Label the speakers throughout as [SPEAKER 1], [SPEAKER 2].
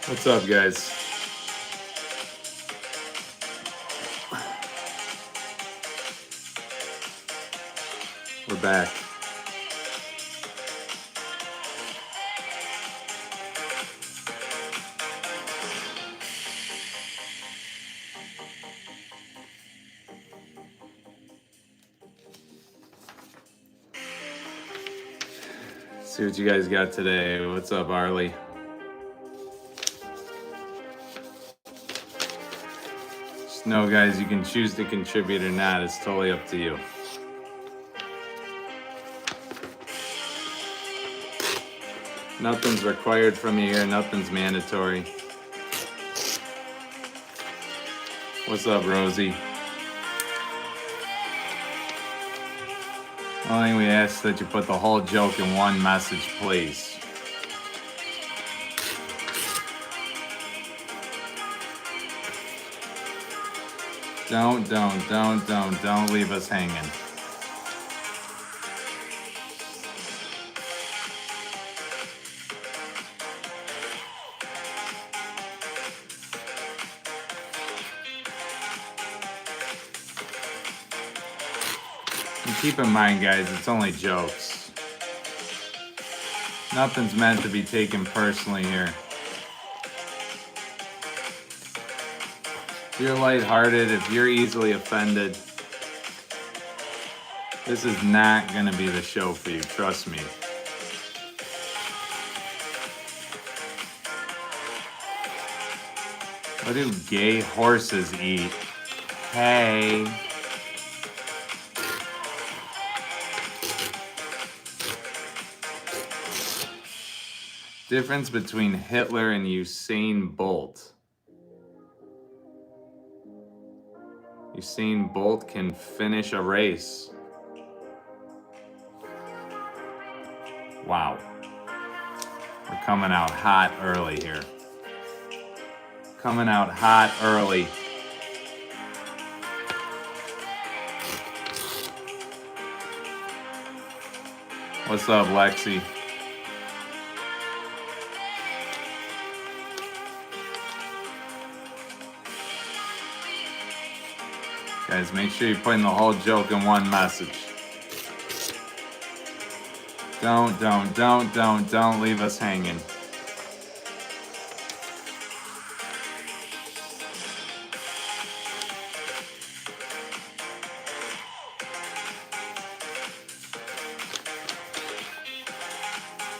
[SPEAKER 1] What's up, guys? We're back. See what you guys got today. What's up, Arlie? Just know, guys, you can choose to contribute or not. It's totally up to you. Nothing's required from you here. Nothing's mandatory. What's up, Rosie? Only thing we ask that you put the whole joke in one message, please. Don't leave us hanging. And keep in mind, guys, it's only jokes. Nothing's meant to be taken personally here. If you're lighthearted, if you're easily offended, this is not going to be the show for you, trust me. What do gay horses eat? Hey. Difference between Hitler and Usain Bolt. Usain Bolt can finish a race. Wow. We're coming out hot early here. Coming out hot early. What's up, Lexi? Guys, make sure you're putting the whole joke in one message. Don't leave us hanging.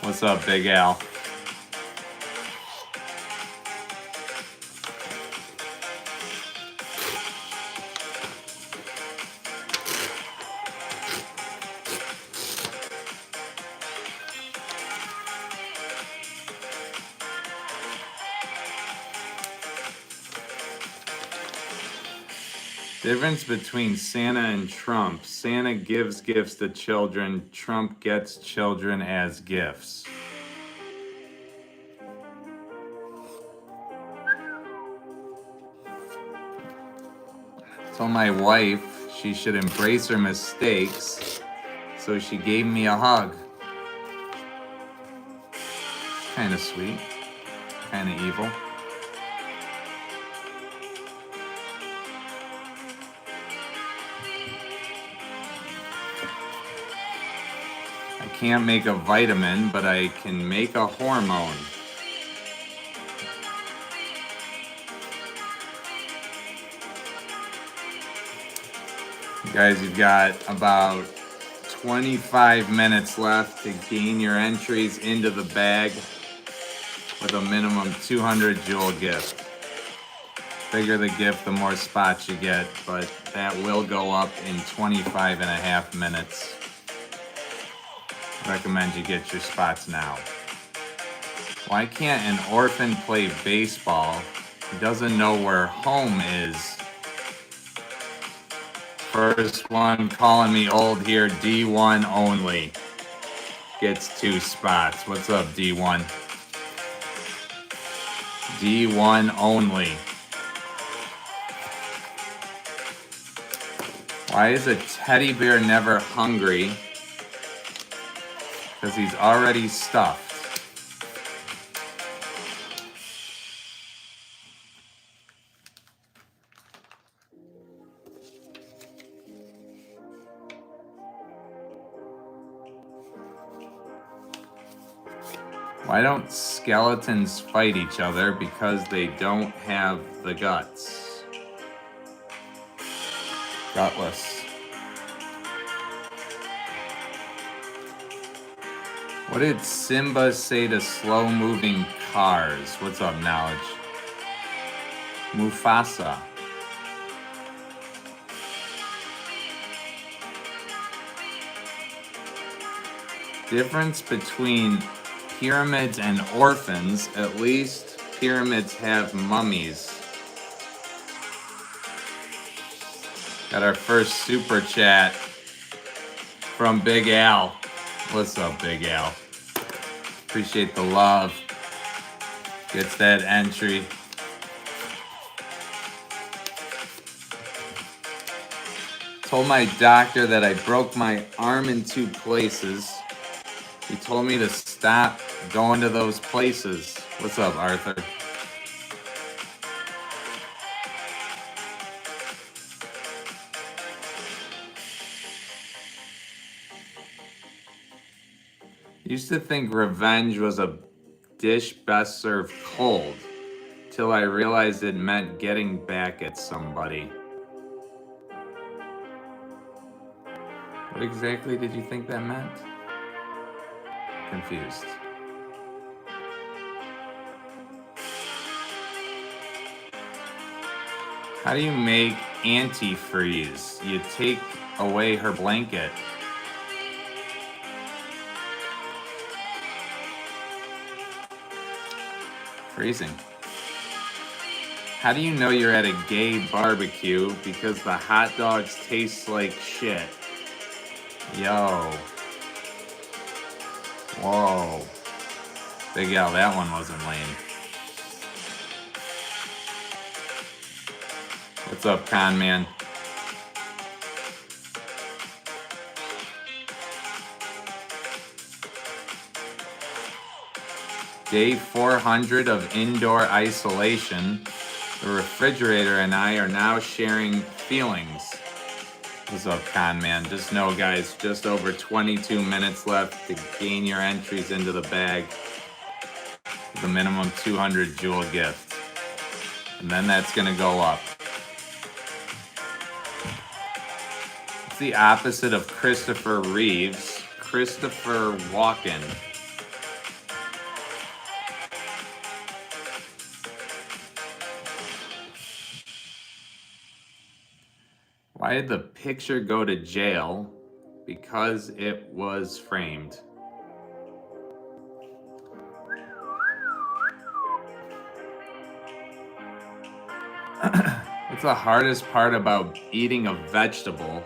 [SPEAKER 1] What's up, Big Al? Difference between Santa and Trump. Santa gives gifts to children. Trump gets children as gifts. Told my wife she should embrace her mistakes, so she gave me a hug. Kind of sweet, kind of evil. I can't make a vitamin, but I can make a hormone. Guys, you've got about 25 minutes left to gain your entries into the bag with a minimum 200 jewel gift. Bigger the gift, the more spots you get, but that will go up in 25 and a half minutes. Recommend you get your spots now. Why can't an orphan play baseball? He doesn't know where home is. First one calling me old here, D1 only. Gets 2 spots. What's up, D1? D1 only. Why is a teddy bear never hungry? Because he's already stuffed. Why don't skeletons fight each other? Because they don't have the guts. Gutless. What did Simba say to slow-moving cars? What's up, Knowledge? Mufasa. Difference between pyramids and orphans. At least pyramids have mummies. Got our first super chat from Big Al. What's up, Big Al? Appreciate the love. Gets that entry. Told my doctor that I broke my arm in 2 places. He told me to stop going to those places. What's up, Arthur? Used to think revenge was a dish best served cold, till I realized it meant getting back at somebody. What exactly did you think that meant? Confused. How do you make antifreeze? You take away her blanket. Freezing. How do you know you're at a gay barbecue? Because the hot dogs taste like shit. Yo. Whoa. Big Al, that one wasn't lame. What's up, Con Man? Day 400 of indoor isolation. The refrigerator and I are now sharing feelings. What's up, Con Man? Just know, guys, just over 22 minutes left to gain your entries into the bag. The minimum 200 jewel gift. And then that's going to go up. It's the opposite of Christopher Reeves. Christopher Walken. Why did the picture go to jail? Because it was framed. What's the hardest part about eating a vegetable?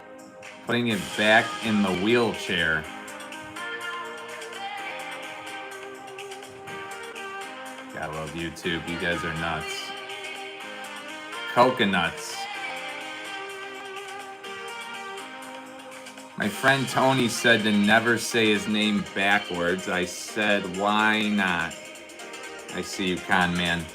[SPEAKER 1] Putting it back in the wheelchair. Gotta love YouTube. You guys are nuts. Coconuts. My friend Tony said to never say his name backwards. I said, why not? I see you, Con Man.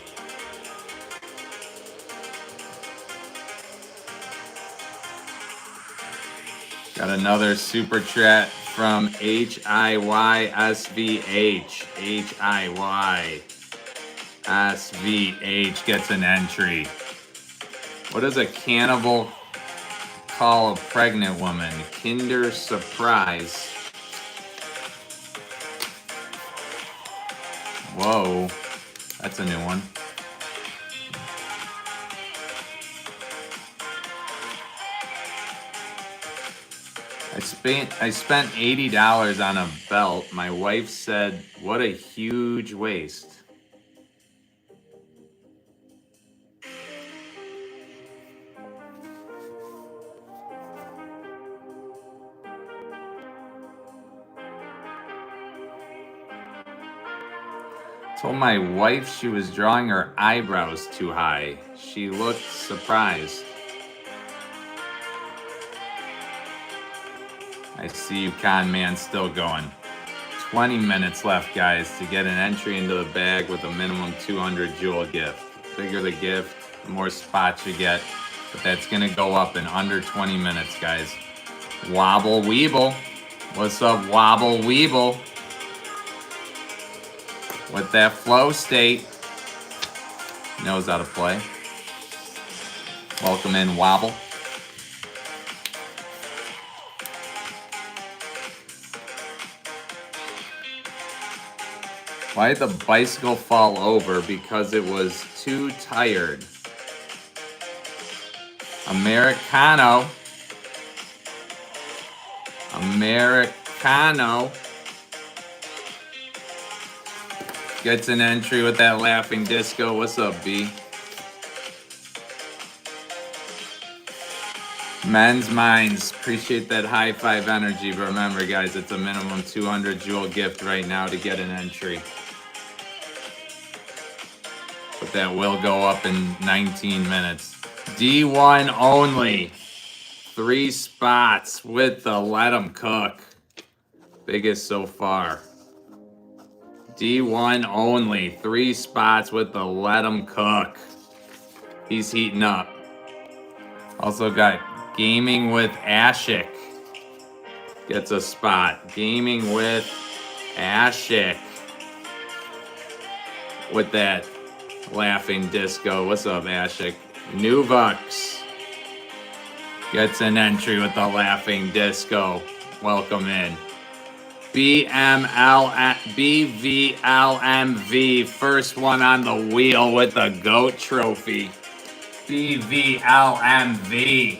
[SPEAKER 1] Got another super chat from HIYSVH. HIYSVH gets an entry. What does a cannibal call a pregnant woman? Kinder Surprise. Whoa, that's a new one. I spent $80 on a belt. My wife said, what a huge waste. Told my wife she was drawing her eyebrows too high. She looked surprised. I see you, Con Man, still going. 20 minutes left, guys, to get an entry into the bag with a minimum 200 jewel gift. The bigger the gift, the more spots you get. But that's going to go up in under 20 minutes, guys. Wobble Weeble. What's up, Wobble Weeble? with that flow state. Knows how to play. Welcome in, Wobble. Why did the bicycle fall over? Because it was too tired. Americano. Americano. Gets an entry with that laughing disco. What's up, B? Men's Minds. Appreciate that high five energy. But remember, guys, it's a minimum 200 jewel gift right now to get an entry. But that will go up in 19 minutes. D1 only. 3 spots with the Let 'em Cook. Biggest so far. D1 only. 3 spots with the Let 'em Cook. He's heating up. Also got Gaming with Ashik. Gets a spot. Gaming with Ashik. With that laughing disco. What's up, Ashik? Nuvux gets an entry with the laughing disco. Welcome in. BVLMV, first one on the wheel with the GOAT trophy. BVLMV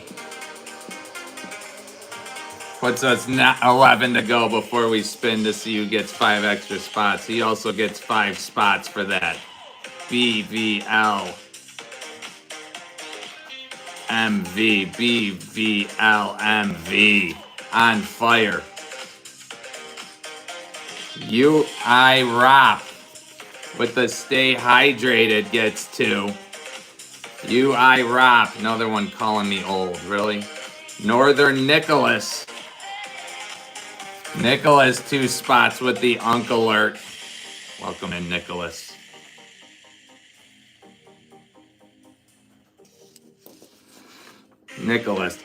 [SPEAKER 1] puts us 11 to go before we spin to see who gets 5 extra spots. He also gets 5 spots for that. BVLMV on fire. UI Rop with the Stay Hydrated gets 2. UI Rop, another one calling me old, really? Northern Nicholas. Nicholas, 2 spots with the Unk Alert. Welcome in, Nicholas. Nicholas.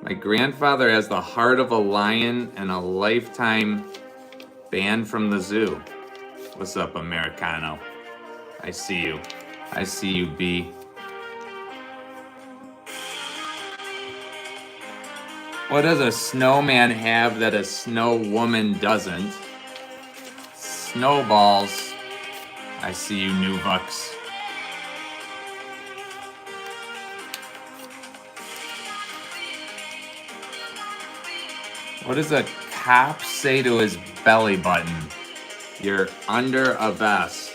[SPEAKER 1] My grandfather has the heart of a lion and a lifetime ban from the zoo. What's up, Americano? I see you. I see you, B. What does a snowman have that a snow woman doesn't? Snowballs. I see you, Nuvux. What does a cop say to his belly button? You're under a vest.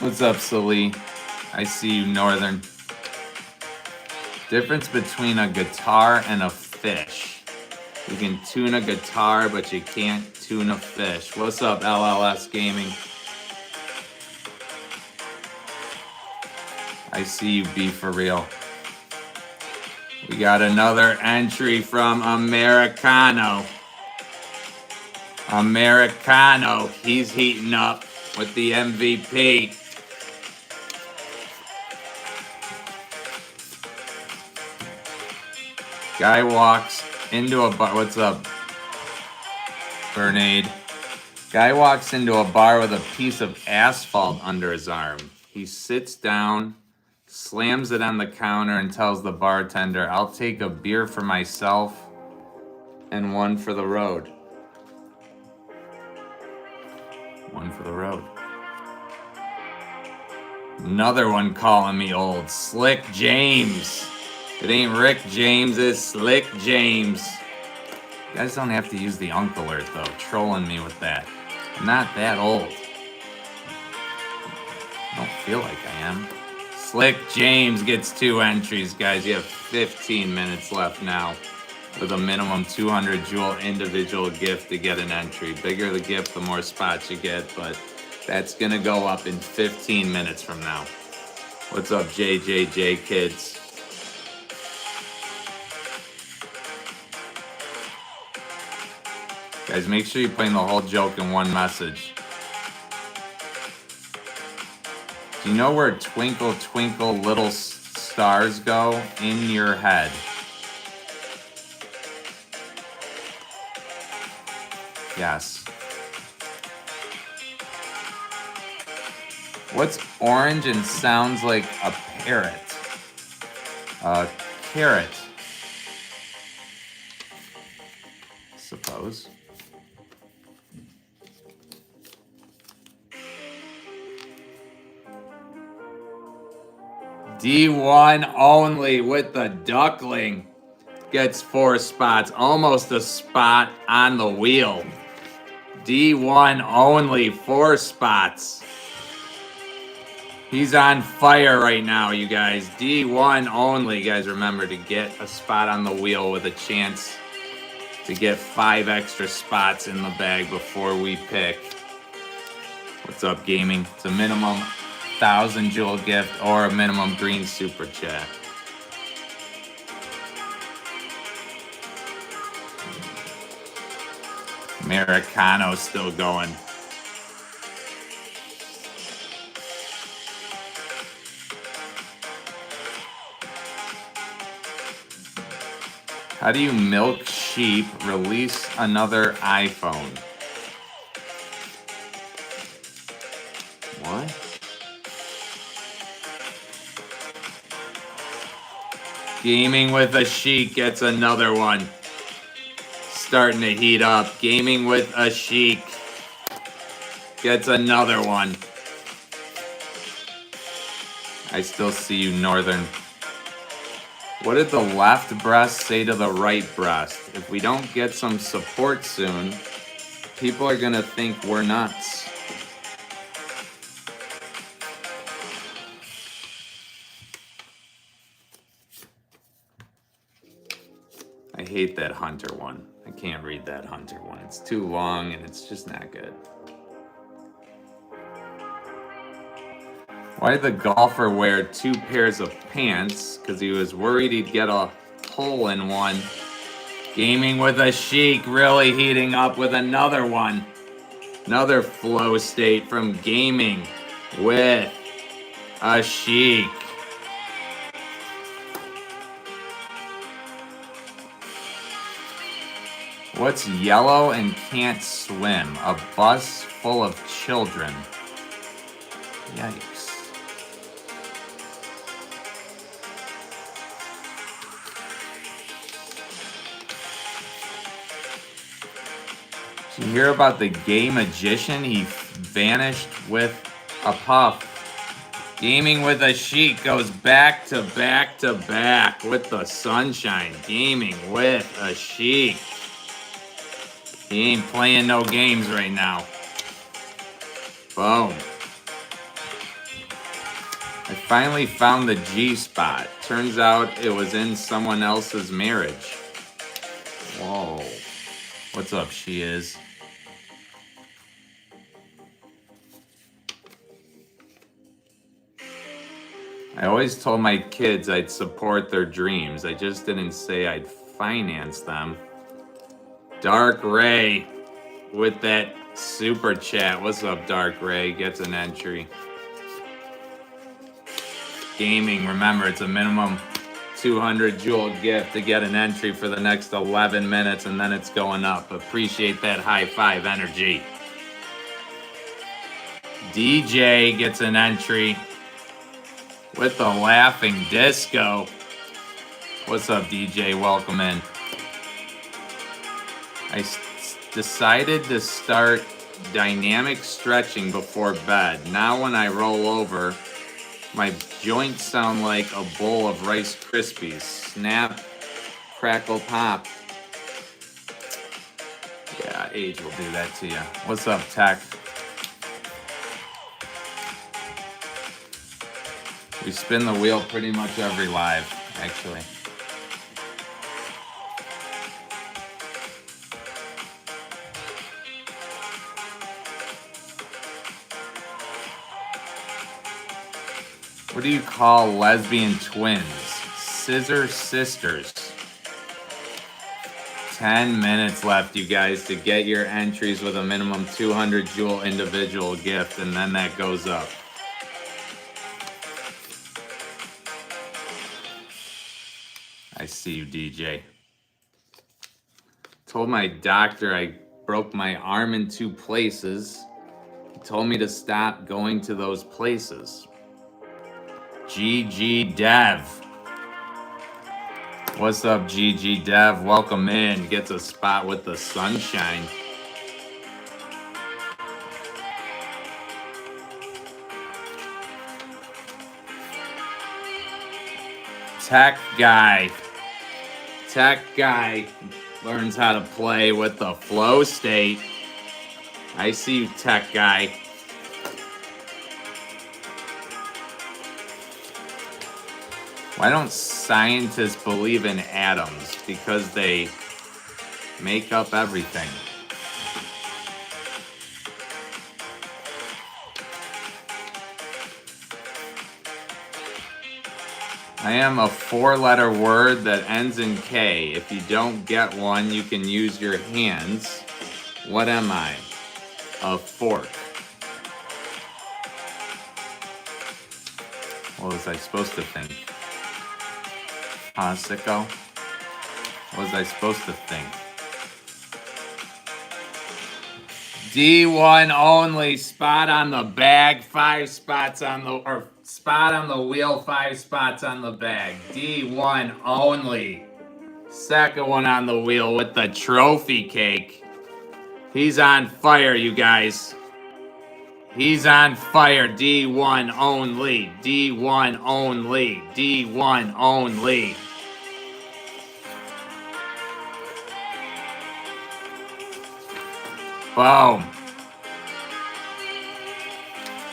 [SPEAKER 1] What's up, Sully? I see you, Northern. Difference between a guitar and a fish. You can tune a guitar, but you can't tune a fish. What's up, LLS Gaming? I see you, B for real. We got another entry from Americano. Americano, he's heating up with the MVP. Guy walks into a bar. What's up, Bernade? Guy walks into a bar with a piece of asphalt under his arm. He sits down, slams it on the counter, and tells the bartender, I'll take a beer for myself and one for the road. One for the road. Another one calling me old. Slick James. It ain't Rick James, it's Slick James. You guys don't have to use the Unk Alert, though. Trolling me with that. I'm not that old. I don't feel like I am. Slick James gets 2 entries, guys. You have 15 minutes left now with a minimum 200 jewel individual gift to get an entry. Bigger the gift, the more spots you get, but that's going to go up in 15 minutes from now. What's up, JJJ kids? Guys, make sure you're playing the whole joke in one message. Do you know where Twinkle Twinkle Little stars go in your head? Yes. What's orange and sounds like a parrot? A carrot. Suppose. D1 only with the duckling. Gets 4 spots. Almost a spot on the wheel. D1 only, 4 spots. He's on fire right now, you guys. D1 only. Guys, remember to get a spot on the wheel with a chance to get 5 extra spots in the bag before we pick. What's up, gaming? It's a minimum 1,000 jewel gift or a minimum green super chat. Americano still going. How do you milk sheep? Release another iPhone. What? Gaming with a Sheik gets another one. Starting to heat up. Gaming with a Sheik gets another one. I still see you, Northern. What did the left breast say to the right breast? If we don't get some support soon, people are going to think we're nuts. I hate that Hunter one. I can't read that Hunter one. It's too long and it's just not good. Why did the golfer wear 2 pairs of pants? Because he was worried he'd get a hole in one. Gaming with a Sheik really heating up with another one. Another flow state from Gaming with a Sheik. What's yellow and can't swim? A bus full of children. Yikes. Did you hear about the gay magician? He vanished with a puff. Gaming with a Sheik goes back to back to back with the sunshine. Gaming with a Sheik. He ain't playing no games right now. Boom. I finally found the G spot. Turns out it was in someone else's marriage. Whoa. What's up, she is? I always told my kids I'd support their dreams. I just didn't say I'd finance them. Dark Ray with that super chat. What's up, Dark Ray? Gets an entry. Gaming, remember, it's a minimum 200 jewel gift to get an entry for the next 11 minutes, and then it's going up. Appreciate that high five energy. DJ gets an entry with the laughing disco. What's up, DJ? Welcome in. I decided to start dynamic stretching before bed. Now when I roll over, my joints sound like a bowl of Rice Krispies. Snap, crackle, pop. Yeah, age will do that to you. What's up, Tech? We spin the wheel pretty much every live, actually. What do you call lesbian twins? Scissor sisters. 10 minutes left, you guys, to get your entries with a minimum 200 jewel individual gift, and then that goes up. I see you, DJ. Told my doctor I broke my arm in 2 places. He told me to stop going to those places. GG Dev. What's up, GG Dev? Welcome in. Gets a spot with the sunshine. Tech guy learns how to play with the flow state. I see you, tech guy. Why don't scientists believe in atoms? Because they make up everything. I am a 4-letter word that ends in K. If you don't get one, you can use your hands. What am I? A fork. What was I supposed to think? Huh, sicko? What was I supposed to think? D1 only, spot on the bag, 5 spots on the, or spot on the wheel, 5 spots on the bag. D1 only. Second one on the wheel with the trophy cake. He's on fire, you guys. He's on fire. D1 only. D1 only. D1 only. Boom.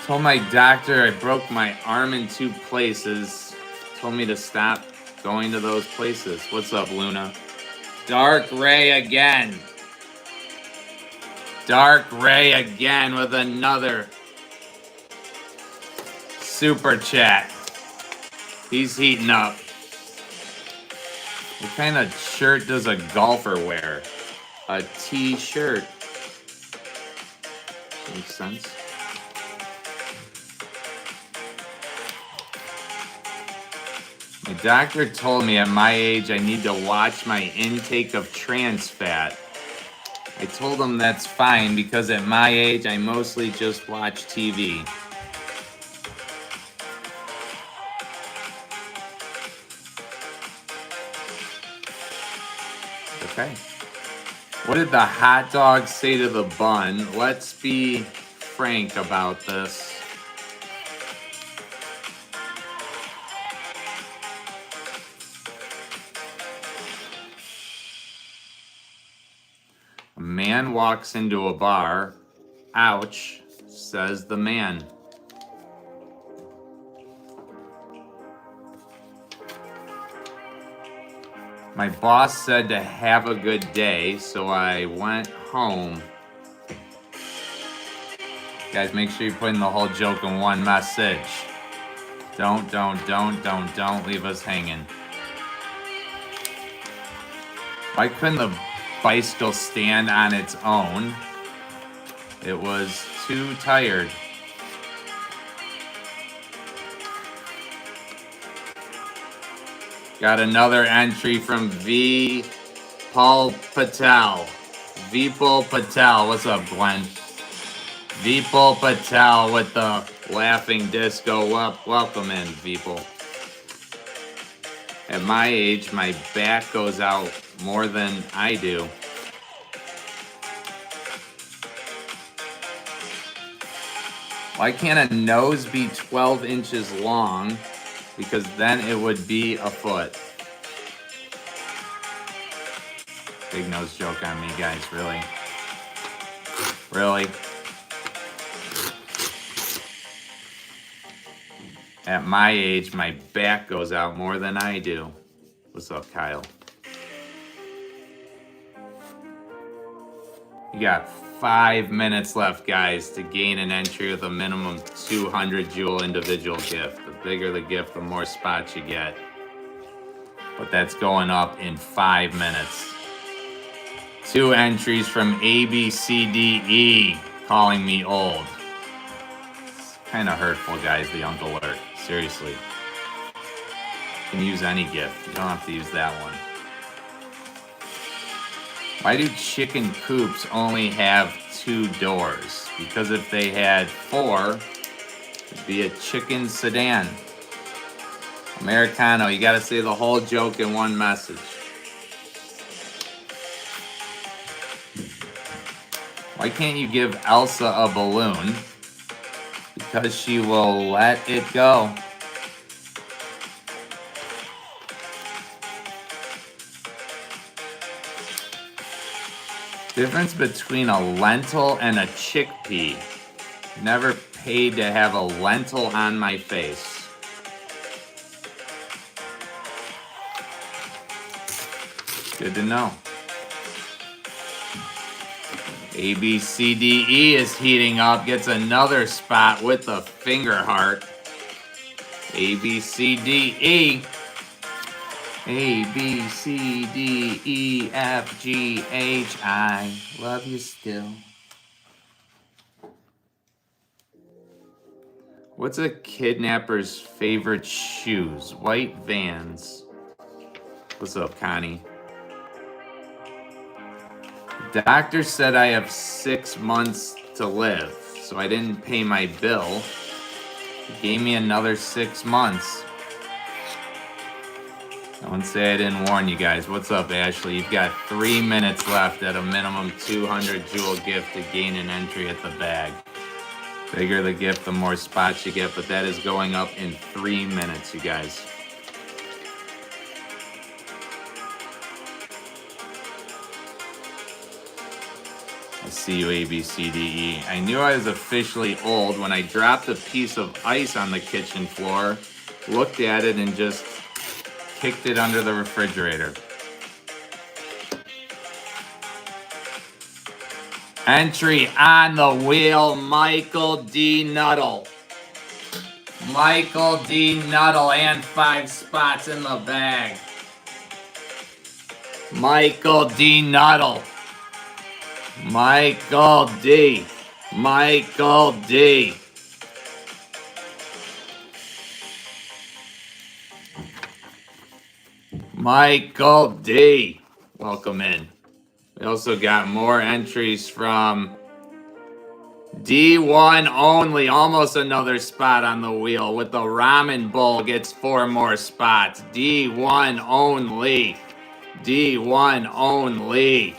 [SPEAKER 1] Told my doctor I broke my arm in 2 places. Told me to stop going to those places. What's up, Luna? Dark Ray again. Dark Ray again with another super chat. He's heating up. What kind of shirt does a golfer wear? A t-shirt. Makes sense. My doctor told me at my age I need to watch my intake of trans fat. I told him that's fine because at my age I mostly just watch TV. Okay. What did the hot dog say to the bun? Let's be frank about this. A man walks into a bar. Ouch, says the man. My boss said to have a good day, so I went home. Guys, make sure you put in the whole joke in one message. Don't leave us hanging. Why couldn't the bicycle stand on its own? It was too tired. Got another entry from V. Paul Patel. Vipul Patel. What's up, Glenn? Vipul Patel with the laughing disco. Welcome in, Vipul. At my age, my back goes out more than I do. Why can't a nose be 12 inches long? Because then it would be a foot. Big nose joke on me, guys, really? Really? At my age, my back goes out more than I do. What's up, Kyle? You got 5 minutes left, guys, to gain an entry with a minimum 200 Joule individual gift. The bigger the gift, the more spots you get. But that's going up in 5 minutes. 2 entries from ABCDE calling me old. It's kind of hurtful, guys, the Uncle Alert. Seriously. You can use any gift. You don't have to use that one. Why do chicken coops only have 2 doors? Because if they had 4, it'd be a chicken sedan. Americano, you gotta say the whole joke in one message. Why can't you give Elsa a balloon? Because she will let it go. Difference between a lentil and a chickpea. Never paid to have a lentil on my face. Good to know. ABCDE is heating up, gets another spot with the finger heart. ABCDE. ABCDEFGHI. Love you still. What's a kidnapper's favorite shoes? White Vans. What's up, Connie? Doctor said I have 6 months to live, so I didn't pay my bill. He gave me another 6 months. Don't say I didn't warn you guys. What's up, Ashley? You've got 3 minutes left at a minimum 200 jewel gift to gain an entry at the bag. Bigger the gift, the more spots you get, but that is going up in 3 minutes, you guys. I see you, ABCDE. I knew I was officially old when I dropped a piece of ice on the kitchen floor, looked at it, and just kicked it under the refrigerator. Entry on the wheel, Michael D. Nuttall. Michael D. Nuttall and 5 spots in the bag. Michael D. Nuttall. Michael D. Michael D. Michael D. Welcome in. We also got more entries from D1 only. Almost another spot on the wheel with the ramen bowl gets 4 more spots. D1 only. D1 only.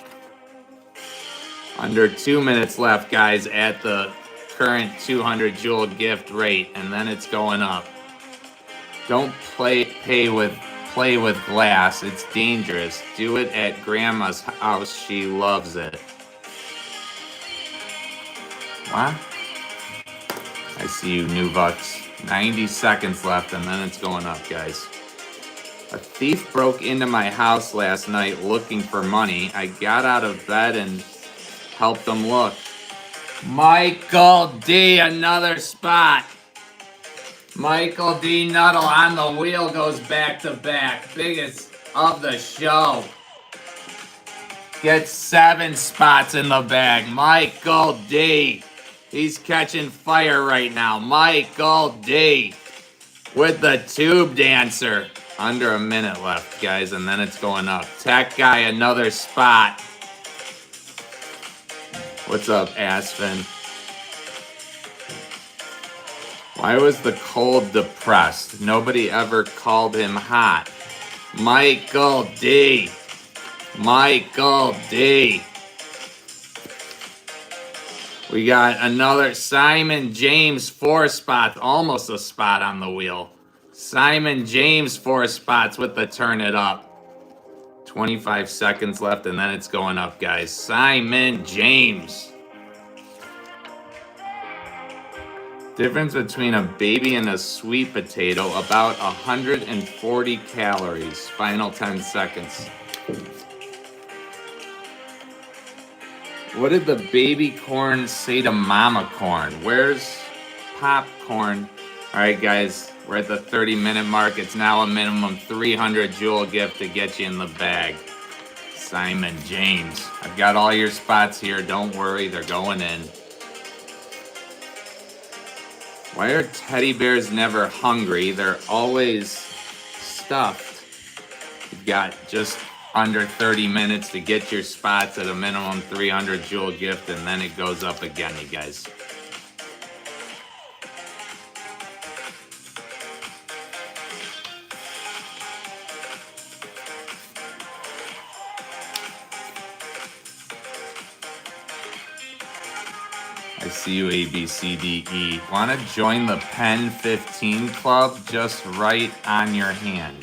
[SPEAKER 1] Under 2 minutes left, guys, at the current 200 jewel gift rate, and then it's going up. Don't play with glass. It's dangerous. Do it at grandma's house. She loves it. What? I see you, Nuvux. 90 seconds left, and then it's going up, guys. A thief broke into my house last night looking for money. I got out of bed and helped them look. Michael D, another spot. Michael D. Nuttall on the wheel goes back to back. Biggest of the show. Gets 7 spots in the bag. Michael D. He's catching fire right now. Michael D. with the tube dancer. Under a minute left, guys, and then it's going up. Tech guy, another spot. What's up, Aspen? Why was the cold depressed? Nobody ever called him hot. Michael D. Michael D. We got another Simon James, 4 spots. Almost a spot on the wheel. Simon James, 4 spots with the turn it up. 25 seconds left, and then it's going up, guys. Simon James. Difference between a baby and a sweet potato, about 140 calories. Final 10 seconds. What did the baby corn say to mama corn? Where's popcorn? All right, guys, we're at the 30-minute mark. It's now a minimum 300 jewel gift to get you in the bag. Simon James. I've got all your spots here. Don't worry, they're going in. Why are teddy bears never hungry? They're always stuffed. You've got just under 30 minutes to get your spots at a minimum 300 jewel gift, and then it goes up again, you guys. I see you, A, B, C, D, E. Want to join the Pen 15 Club? Just right on your hand.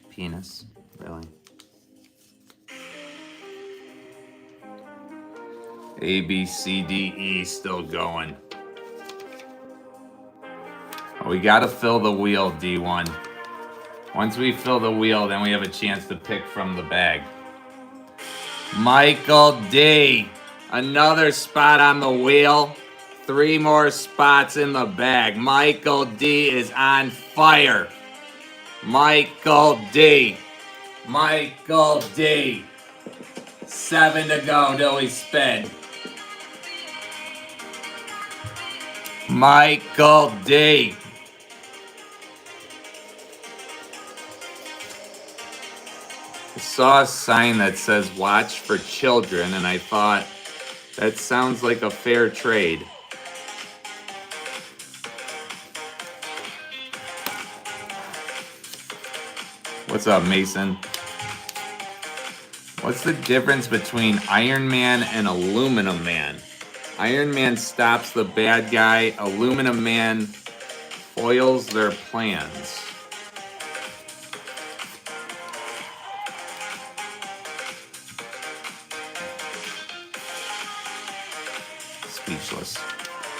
[SPEAKER 1] Penis, really? A, B, C, D, E still going. Oh, we got to fill the wheel, D1. Once we fill the wheel, then we have a chance to pick from the bag. Michael D. Another spot on the wheel. 3 more spots in the bag. Michael D is on fire. Michael D. Michael D. 7 to go till we spin. Michael D. I saw a sign that says watch for children, and I thought that sounds like a fair trade. What's up, Mason? What's the difference between Iron Man and Aluminum Man? Iron Man stops the bad guy. Aluminum Man foils their plans. Speechless.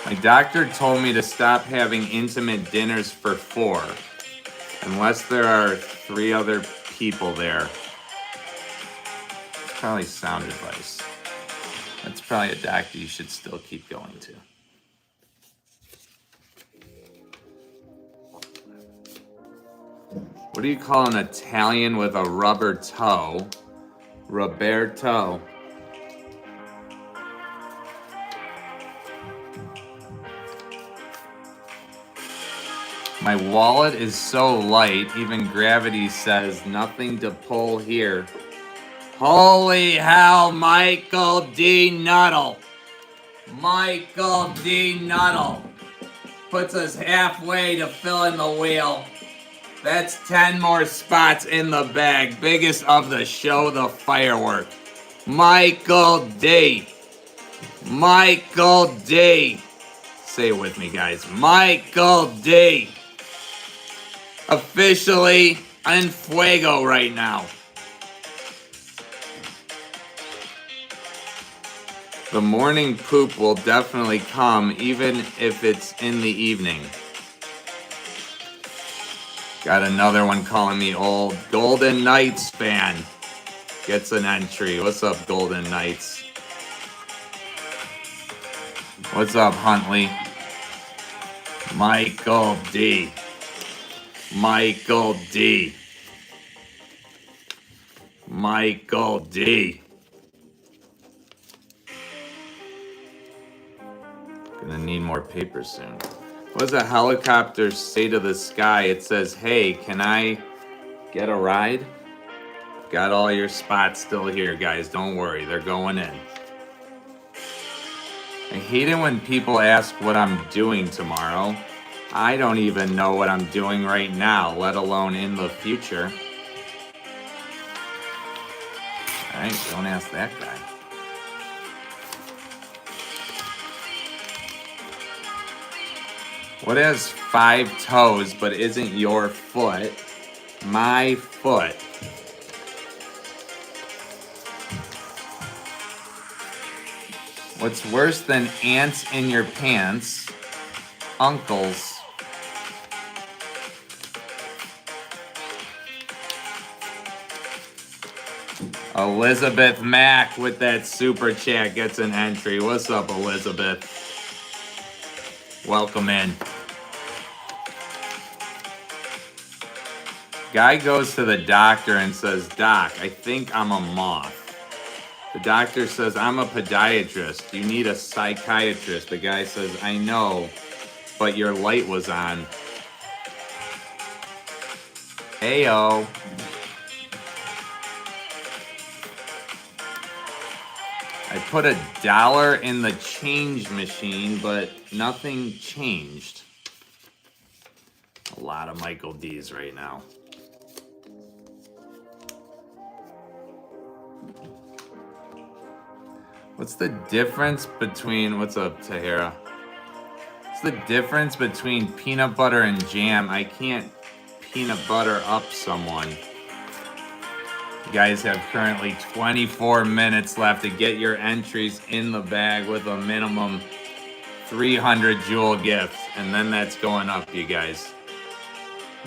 [SPEAKER 1] My doctor told me to stop having intimate dinners for 4, unless there are 3 other people there. It's probably sound advice. That's probably a doctor you should still keep going to. What do you call an Italian with a rubber toe? Roberto. My wallet is so light, even gravity says nothing to pull here. Holy hell, Michael D. Nuttall. Michael D. Nuttall puts us halfway to filling the wheel. That's 10 more spots in the bag. Biggest of the show, the firework. Michael D. Michael D. Say it with me, guys. Michael D. Officially en fuego right now. The morning poop will definitely come, even if it's in the evening. Got another one calling me old. Golden Knights fan gets an entry. What's up, Golden Knights? What's up, Huntley? Michael D. Michael D. Michael D. Gonna need more paper soon. What does a helicopter say to the sky? It says, hey, can I get a ride? Got all your spots still here, guys. Don't worry, they're going in. I hate it when people ask what I'm doing tomorrow. I don't even know what I'm doing right now, let alone in the future. Alright, don't ask that guy. What has 5 toes but isn't your foot? My foot. What's worse than ants in your pants? Uncles. Elizabeth Mack with that super chat gets an entry. What's up, Elizabeth? Welcome in. Guy goes to the doctor and says, Doc, I think I'm a moth. The doctor says, I'm a podiatrist. You need a psychiatrist. The guy says, I know, but your light was on. Ayo. I put $1 in the change machine, but nothing changed. A lot of Michael D's right now. What's the difference between, what's up, Tahira? What's the difference between peanut butter and jam? I can't peanut butter up someone. You guys have currently 24 minutes left to get your entries in the bag with a minimum 300 Jewel gift. And then that's going up, you guys.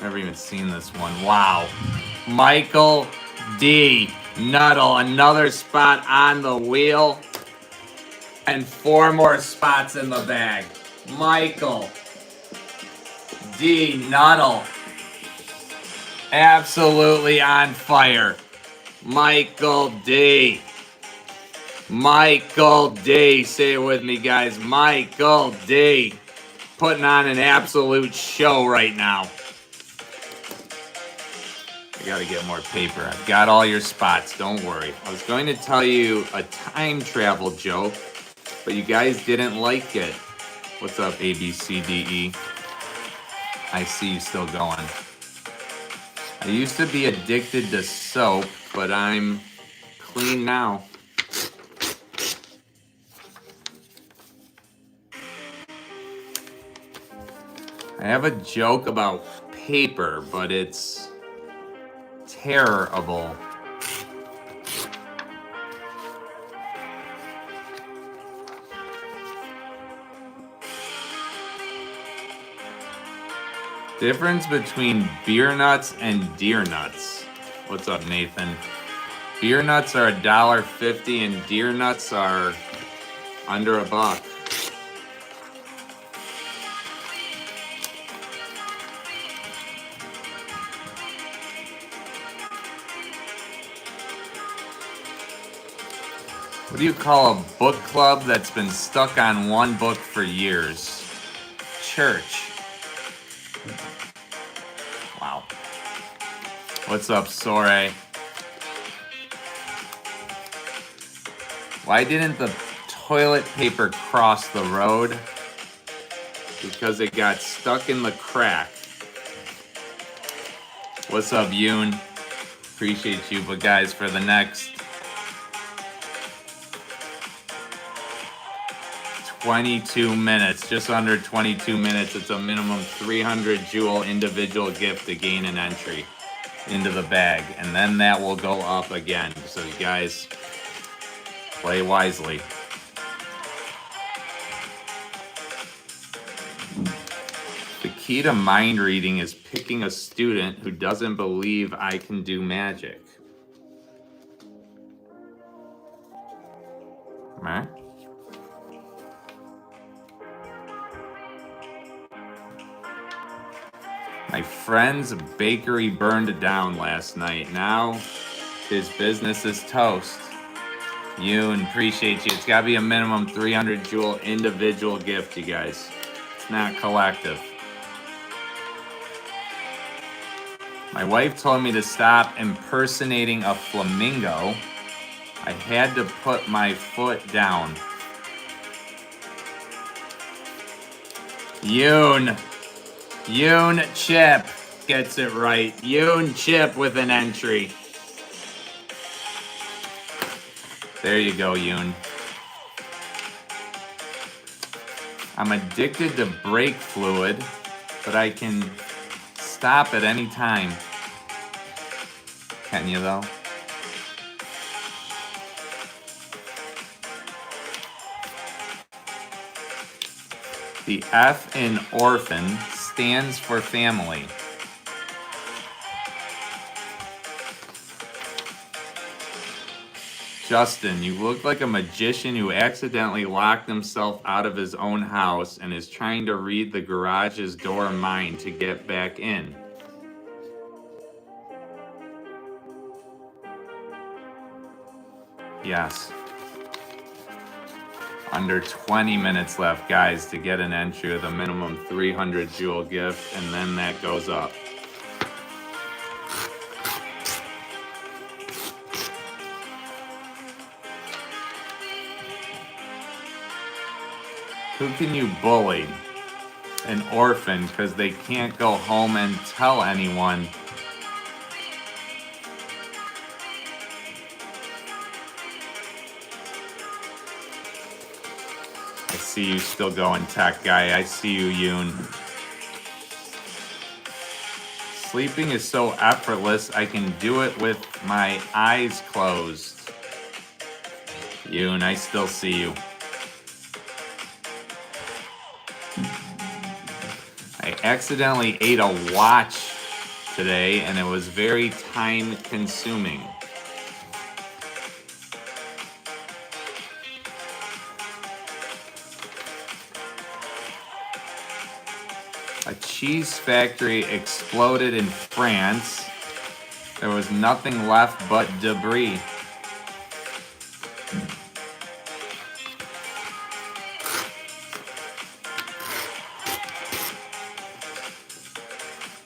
[SPEAKER 1] Never even seen this one. Wow. Michael D. Nuttall, another spot on the wheel. And 4 more spots in the bag. Michael D. Nuttall. Absolutely on fire. Michael D. Michael D. Say it with me, guys. Michael D. Putting on an absolute show right now. I gotta get more paper. I've got all your spots. Don't worry. I was going to tell you a time travel joke, but you guys didn't like it. What's up, ABCDE? I see you still going. I used to be addicted to soap, but I'm clean now. I have a joke about paper, but it's terrible. Difference between beer nuts and deer nuts. What's up, Nathan? Beer nuts are $1.50 and deer nuts are under $1. What do you call a book club that's been stuck on one book for years? Church. Wow. What's up, Sore? Why didn't the toilet paper cross the road? Because it got stuck in the crack. What's up, Yoon? Appreciate you, but guys, for the next 22 minutes, just under 22 minutes, it's a minimum 300 Jewel individual gift to gain an entry into the bag. And then that will go up again. So you guys, play wisely. The key to mind reading is picking a student who doesn't believe I can do magic. All right? My friend's bakery burned down last night. Now his business is toast. Yoon, appreciate you. It's got to be a minimum 300 Jewel individual gift, you guys. It's not collective. My wife told me to stop impersonating a flamingo. I had to put my foot down. Yoon Chip gets it right. Yoon Chip with an entry. There you go, Yoon. I'm addicted to brake fluid, but I can stop at any time. Can you, though? The F in orphan stands for family. Justin, you look like a magician who accidentally locked himself out of his own house and is trying to read the garage's door mind to get back in. Yes. Under 20 minutes left, guys, to get an entry with a minimum 300 jewel gift, and then that goes up. Who can you bully? An orphan, because they can't go home and tell anyone. I see you still going, tech guy. I see you, Yoon. Sleeping is so effortless, I can do it with my eyes closed. Yoon, I still see you. I accidentally ate a watch today, and it was very time consuming. A cheese factory exploded in France. There was nothing left but debris.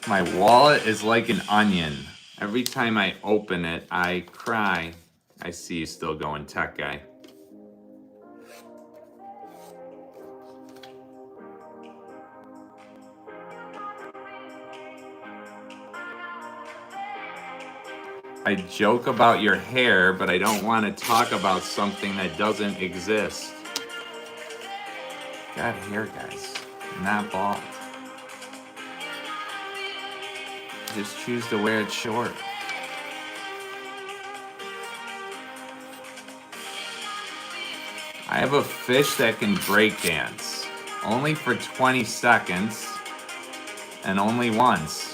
[SPEAKER 1] My wallet is like an onion. Every time I open it, I cry. I see you still going, tech guy. I joke about your hair, but I don't want to talk about something that doesn't exist. Got hair, guys. I'm not bald. Just choose to wear it short. I have a fish that can break dance. Only for 20 seconds. And only once.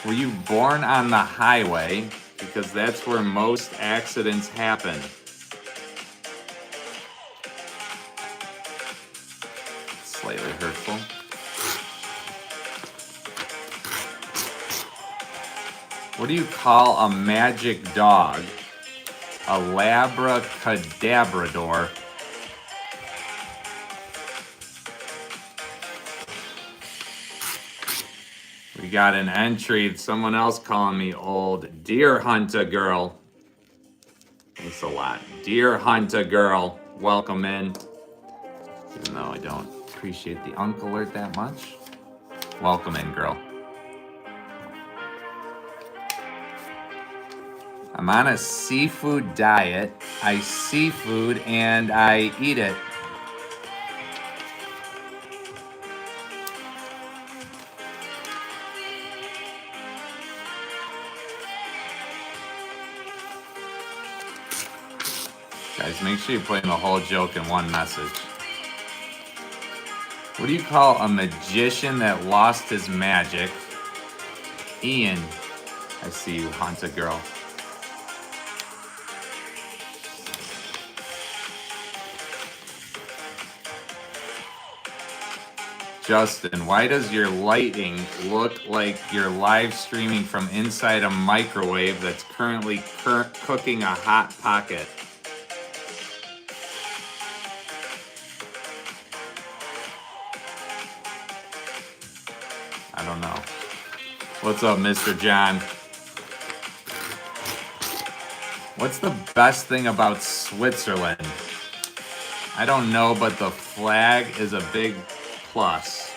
[SPEAKER 1] Were you born on the highway? Because that's where most accidents happen. Slightly hurtful. What do you call a magic dog? A labracadabrador. We got an entry. Someone else calling me old. Deer Hunter Girl. Thanks a lot. Deer Hunter Girl. Welcome in. Even though I don't appreciate the Unk Alert that much. Welcome in, girl. I'm on a seafood diet. I see food and I eat it. Guys, make sure you put in the whole joke in one message. What do you call a magician that lost his magic? Ian. I see you, Hunter Girl. Justin, why does your lighting look like you're live streaming from inside a microwave that's currently cooking a hot pocket? I don't know. What's up, Mr. John? What's the best thing about Switzerland? I don't know, but the flag is a big plus.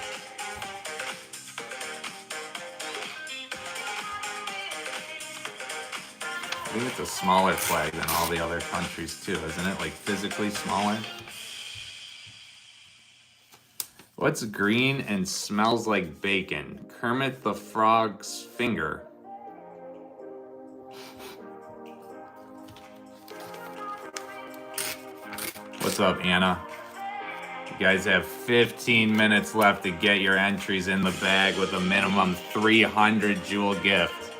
[SPEAKER 1] I think it's a smaller flag than all the other countries too, isn't it? Like physically smaller. What's green and smells like bacon? Kermit the Frog's finger. What's up, Anna? You guys have 15 minutes left to get your entries in the bag with a minimum 300 jewel gift.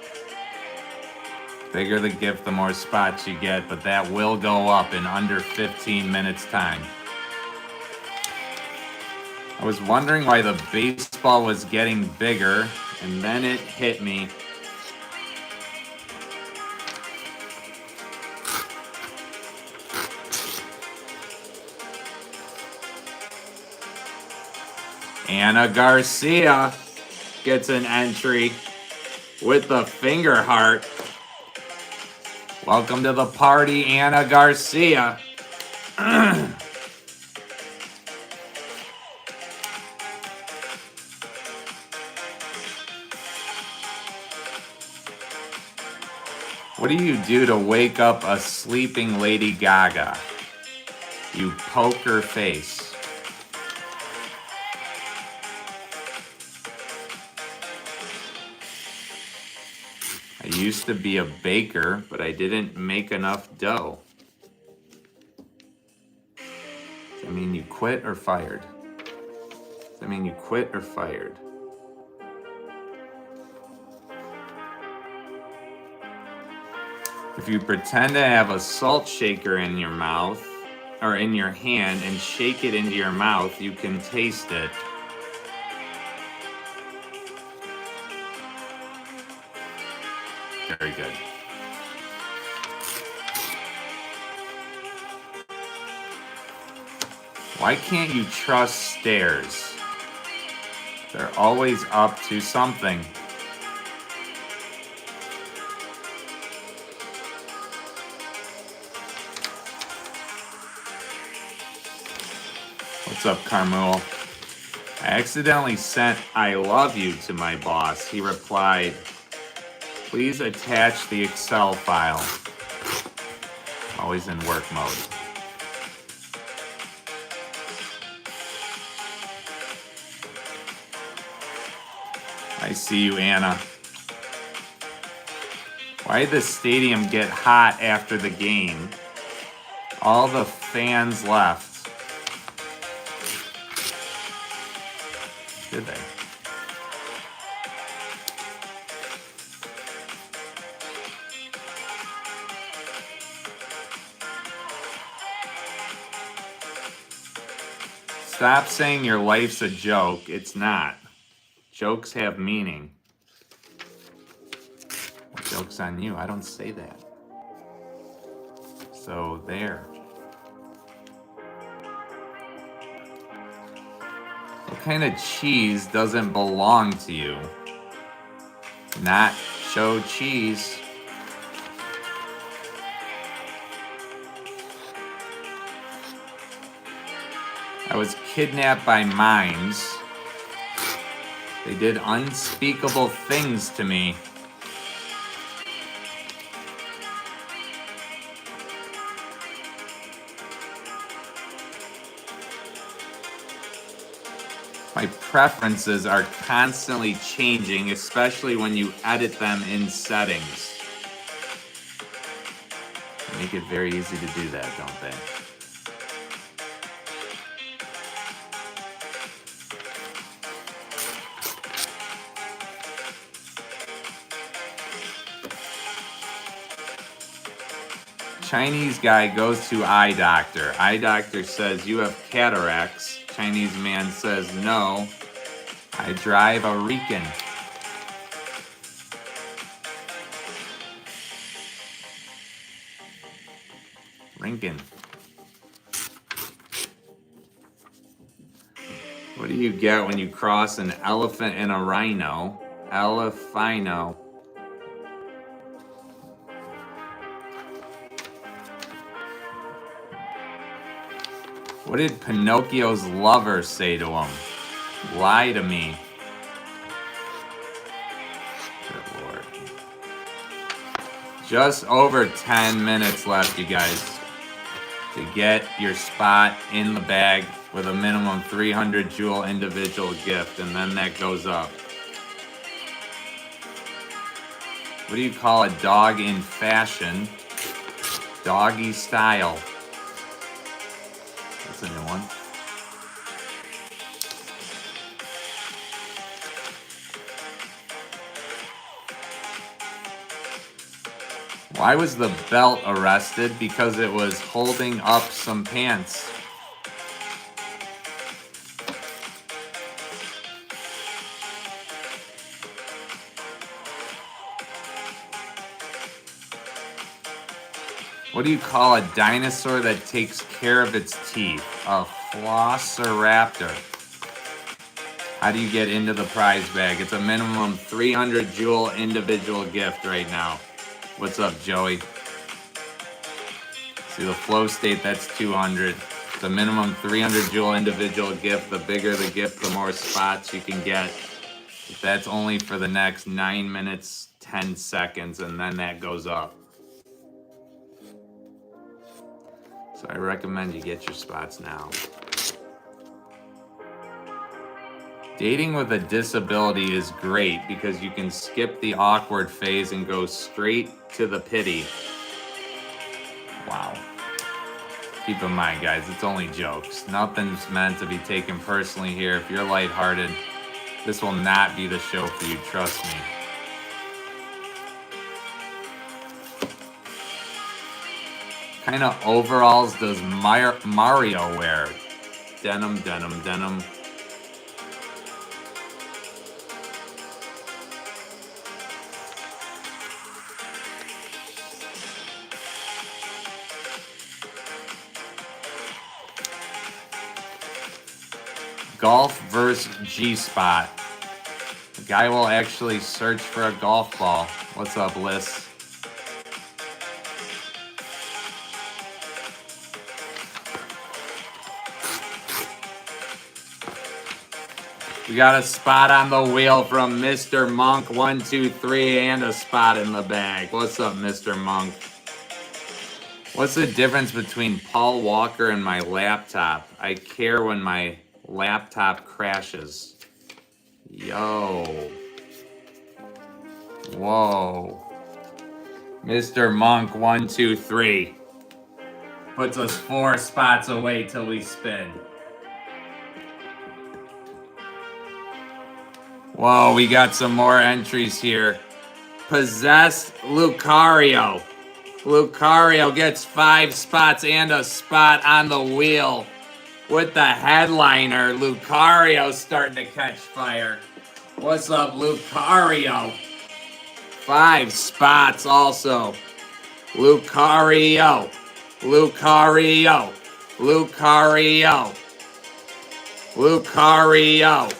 [SPEAKER 1] Bigger the gift, the more spots you get, but that will go up in under 15 minutes time. I was wondering why the baseball was getting bigger, and then it hit me. Anna Garcia gets an entry with the finger heart. Welcome to the party, Anna Garcia. What do you do to wake up a sleeping Lady Gaga? You poke her face. I used to be a baker, but I didn't make enough dough. Does that mean you quit or fired? Does that mean you quit or fired? If you pretend to have a salt shaker in your mouth, or in your hand, and shake it into your mouth, you can taste it. Very good. Why can't you trust stairs? They're always up to something. What's up, Carmel? I accidentally sent I love you to my boss. He replied, please attach the Excel file. Always in work mode. I see you, Anna. Why did the stadium get hot after the game? All the fans left. Did they? Stop saying your life's a joke. It's not. Jokes have meaning. Joke's on you. I don't say that. So there. What kind of cheese doesn't belong to you? Nacho cheese. I was kidnapped by mimes. They did unspeakable things to me. My preferences are constantly changing, especially when you edit them in settings. They make it very easy to do that, don't they? Chinese guy goes to eye doctor. Eye doctor says, you have cataracts. Chinese man says, no, I drive a Rican. Rinkin. What do you get when you cross an elephant and a rhino? Elephino. What did Pinocchio's lover say to him? Lie to me. Good Lord. Just over 10 minutes left, you guys, to get your spot in the bag with a minimum 300 jewel individual gift, and then that goes up. What do you call a dog in fashion? Doggy style. That's a new one. Why was the belt arrested? Because it was holding up some pants. What do you call a dinosaur that takes care of its teeth? A Velociraptor. How do you get into the prize bag? It's a minimum 300 Jewel individual gift right now. What's up, Joey? See the flow state, that's 200. The minimum 300 Jewel individual gift. The bigger the gift, the more spots you can get. That's only for the next 9 minutes, 10 seconds, and then that goes up. So I recommend you get your spots now. Dating with a disability is great because you can skip the awkward phase and go straight to the pity. Wow. Keep in mind, guys, it's only jokes. Nothing's meant to be taken personally here. If you're lighthearted, this will not be the show for you, trust me. What kind of overalls does Mario wear? Denim, denim, denim. Golf versus G-Spot. The guy will actually search for a golf ball. What's up, Liz? We got a spot on the wheel from Mr. Monk 123 and a spot in the bag. What's up, Mr. Monk? What's the difference between Paul Walker and my laptop? I care when my laptop crashes. Yo. Whoa. Mr. Monk 123 puts us 4 spots away till we spin. Whoa, we got some more entries here. Possessed Lucario. Lucario gets 5 spots and a spot on the wheel. With the headliner, Lucario starting to catch fire. What's up, Lucario? 5 spots also. Lucario. Lucario. Lucario. Lucario.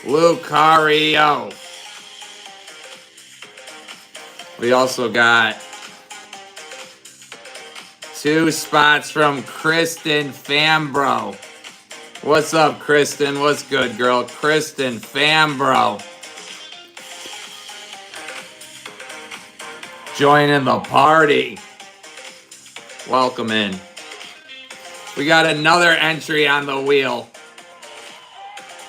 [SPEAKER 1] Lucario. We also got 2 spots from Kristen Fambro. What's up, Kristen? What's good, girl? Kristen Fambro. Joining the party. Welcome in. We got another entry on the wheel.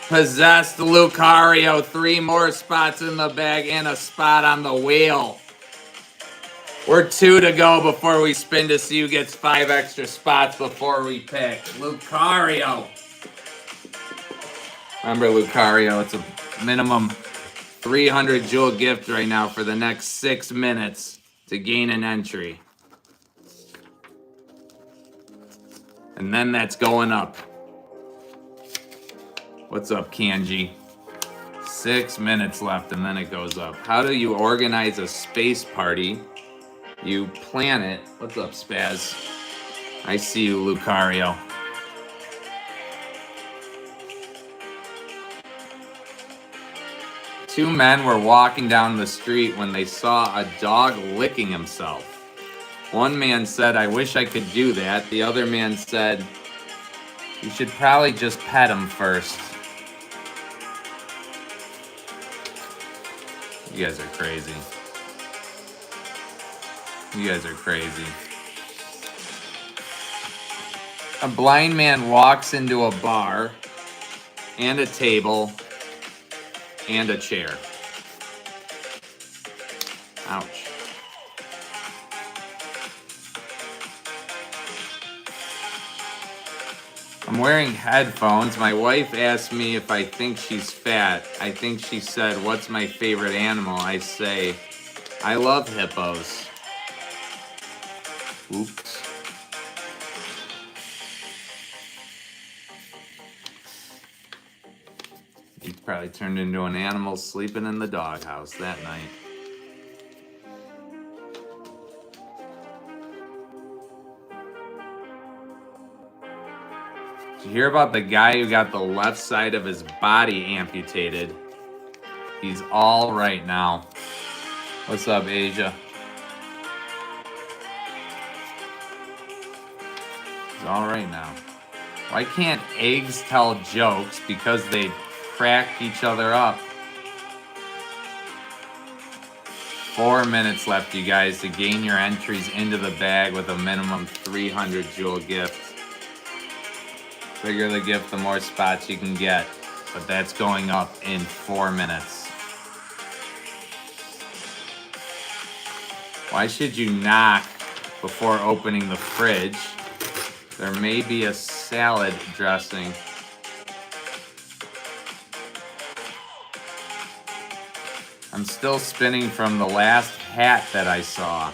[SPEAKER 1] Possessed Lucario. 3 more spots in the bag and a spot on the wheel. We're 2 to go before we spin to see who gets 5 extra spots before we pick. Lucario. Remember, Lucario, it's a minimum 300 Jewel gift right now for the next 6 minutes to gain an entry. And then that's going up. What's up, Kanji? 6 minutes left and then it goes up. How do you organize a space party? You plan it. What's up, Spaz? I see you, Lucario. Two men were walking down the street when they saw a dog licking himself. One man said, "I wish I could do that." The other man said, "You should probably just pet him first." You guys are crazy. You guys are crazy. A blind man walks into a bar and a table and a chair. Ouch. I'm wearing headphones. My wife asked me if I think she's fat. I think she said, "What's my favorite animal?" I say, "I love hippos." Oops. He probably turned into an animal sleeping in the doghouse that night. Did you hear about the guy who got the left side of his body amputated? He's all right now. What's up, Asia? He's all right now. Why can't eggs tell jokes? Because they crack each other up. 4 minutes left, you guys, to gain your entries into the bag with a minimum 300 jewel gift. Bigger the gift, the more spots you can get. But that's going up in 4 minutes. Why should you knock before opening the fridge? There may be a salad dressing. I'm still spinning from the last hat that I saw.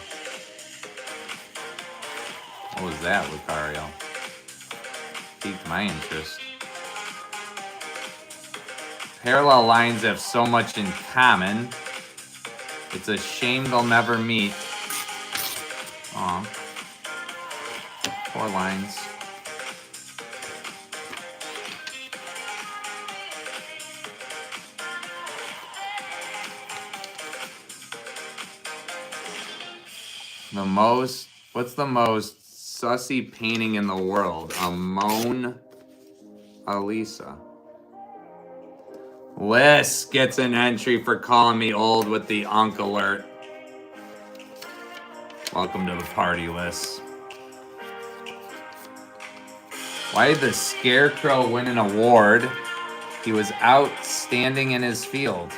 [SPEAKER 1] What was that, Lucario? Piqued my interest. Parallel lines have so much in common. It's a shame they'll never meet. Aw. 4 lines. What's the most sussy painting in the world? A Mona Lisa. Liz gets an entry for calling me old with the Unk alert. Welcome to the party, Liz. Why did the Scarecrow win an award? He was outstanding in his field.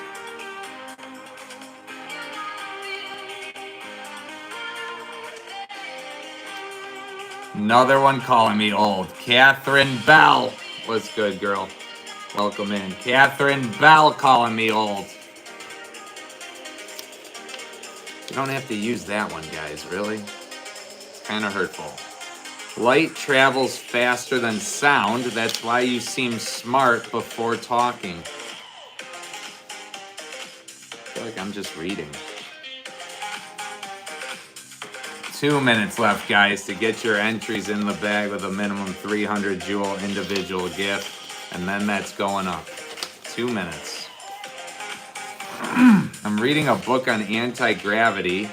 [SPEAKER 1] Another one calling me old. Catherine Bell. What's good, girl? Welcome in. Catherine Bell calling me old. You don't have to use that one, guys, really? It's kind of hurtful. Light travels faster than sound. That's why you seem smart before talking. I feel like I'm just reading. 2 minutes left, guys, to get your entries in the bag with a minimum 300 jewel individual gift. And then that's going up. 2 minutes. I'm reading a book on anti-gravity.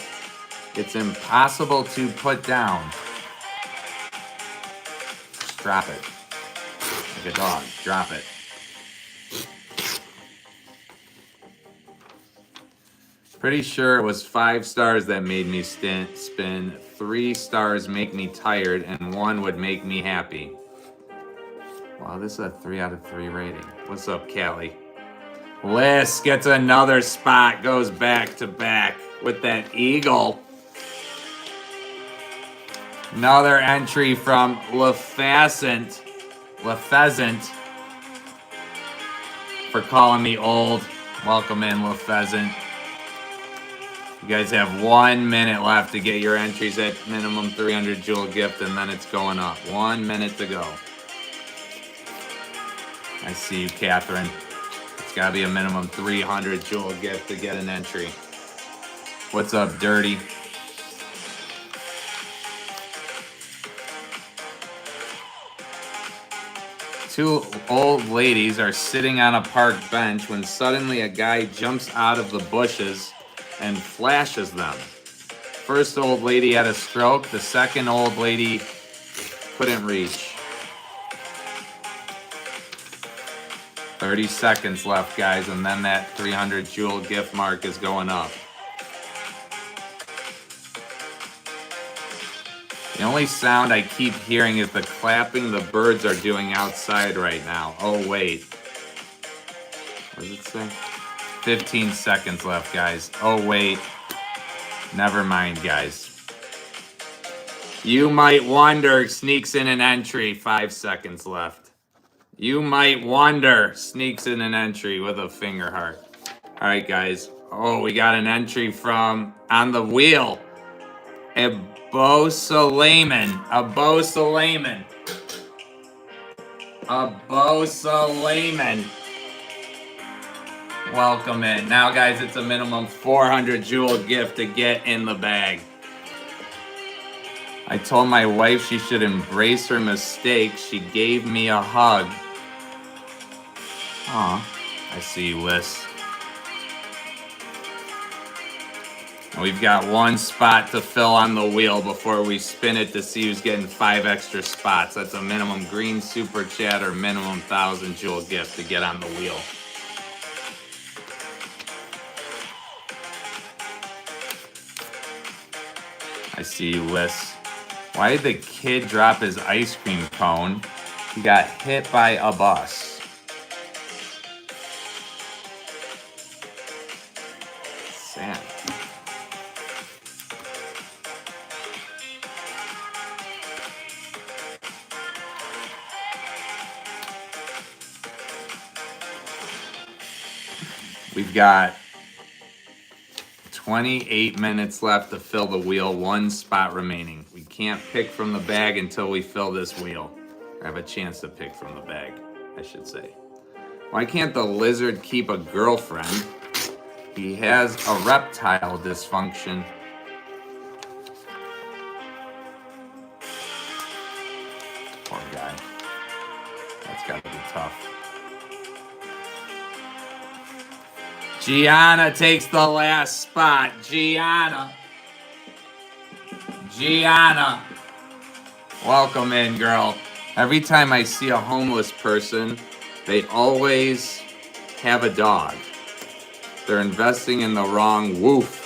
[SPEAKER 1] It's impossible to put down. Just drop it. Like a dog. Drop it. Pretty sure it was 5 stars that made me spin. 3 stars make me tired, and 1 would make me happy. Wow, this is a 3 out of 3 rating. What's up, Callie? Liz gets another spot, goes back to back with that eagle. Another entry from LaPheasant for calling me old. Welcome in, LaPheasant. You guys have 1 minute left to get your entries at minimum 300 jewel gift, and then it's going up. 1 minute to go. I see you, Catherine. It's got to be a minimum 300 jewel gift to get an entry. What's up, Dirty? Two old ladies are sitting on a park bench when suddenly a guy jumps out of the bushes and flashes them. First old lady had a stroke. The second old lady couldn't reach. 30 seconds left, guys, and then that 300 jewel gift mark is going up. The only sound I keep hearing is the clapping the birds are doing outside right now. Oh, wait. What does it say? 15 seconds left, guys. Oh, wait. Never mind, guys. You might wonder sneaks in an entry. 5 seconds left. You might wonder sneaks in an entry with a finger heart. All right, guys. Oh, we got an entry from on the wheel. Abo Suleiman. Abo Suleiman. Abo Suleiman. Welcome in. Now, guys, it's a minimum 400 jewel gift to get in the bag. I told my wife she should embrace her mistakes. She gave me a hug. Aw, I see you, Liz. We've got one spot to fill on the wheel before we spin it to see who's getting 5 extra spots. That's a minimum green super chat or minimum 1,000 jewel gift to get on the wheel. I see you, Liz. Why did the kid drop his ice cream cone? He got hit by a bus. Sad. We've got 28 minutes left to fill the wheel, 1 spot remaining. We can't pick from the bag until we fill this wheel. Or have a chance to pick from the bag, I should say. Why can't the lizard keep a girlfriend? He has a reptile dysfunction. Poor guy. That's gotta be tough. Gianna takes the last spot. Gianna. Welcome in, girl. Every time I see a homeless person, they always have a dog. They're investing in the wrong woof.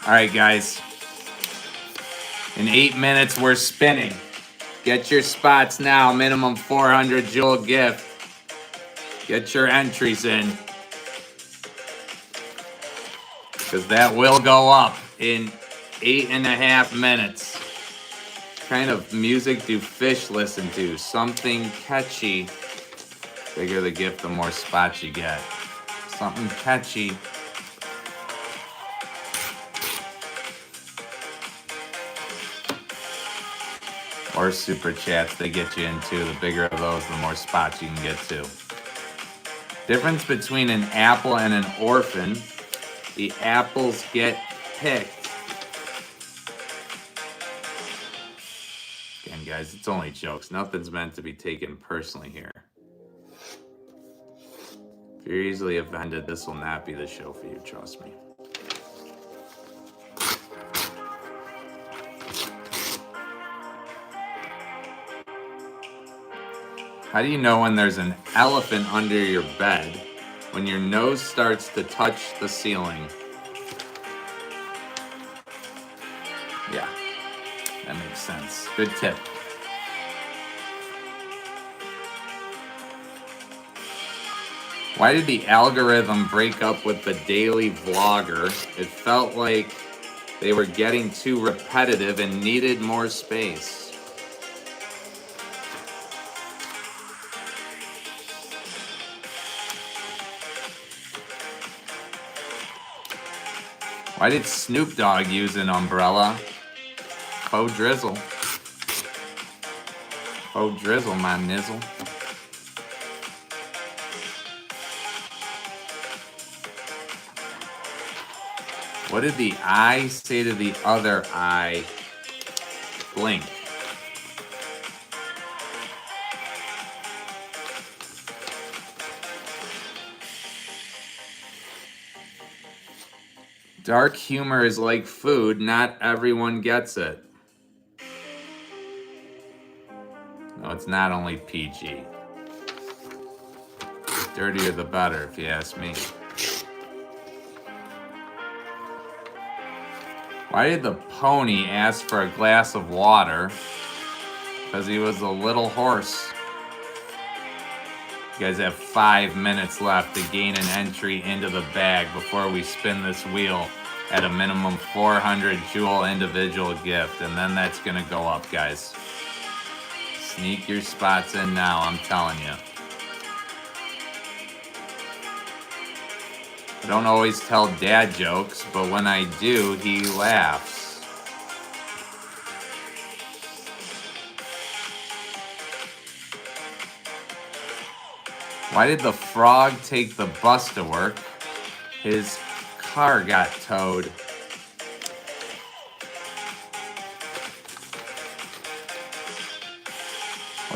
[SPEAKER 1] All right, guys. In 8 minutes, we're spinning. Get your spots now. Minimum 400 jewel gift. Get your entries in. Because that will go up in 8.5 minutes. What kind of music do fish listen to? Something catchy. Bigger the gift, the more spots you get. Something catchy. Or super chats, they get you into. The bigger of those, the more spots you can get to. Difference between an apple and an orphan. The apples get picked. Again, guys, it's only jokes. Nothing's meant to be taken personally here. If you're easily offended, this will not be the show for you, trust me. How do you know when there's an elephant under your bed? When your nose starts to touch the ceiling. Yeah, that makes sense. Good tip. Why did the algorithm break up with the daily vlogger? It felt like they were getting too repetitive and needed more space. Why did Snoop Dogg use an umbrella? Faux drizzle. Faux drizzle, my nizzle. What did the eye say to the other eye? Blink. Dark humor is like food. Not everyone gets it. No, it's not only PG. Dirtier the better, if you ask me. Why did the pony ask for a glass of water? Because he was a little horse. You guys have 5 minutes left to gain an entry into the bag before we spin this wheel at a minimum 400 jewel individual gift. And then that's going to go up, guys. Sneak your spots in now, I'm telling you. I don't always tell dad jokes, but when I do, he laughs. Why did the frog take the bus to work? His car got towed.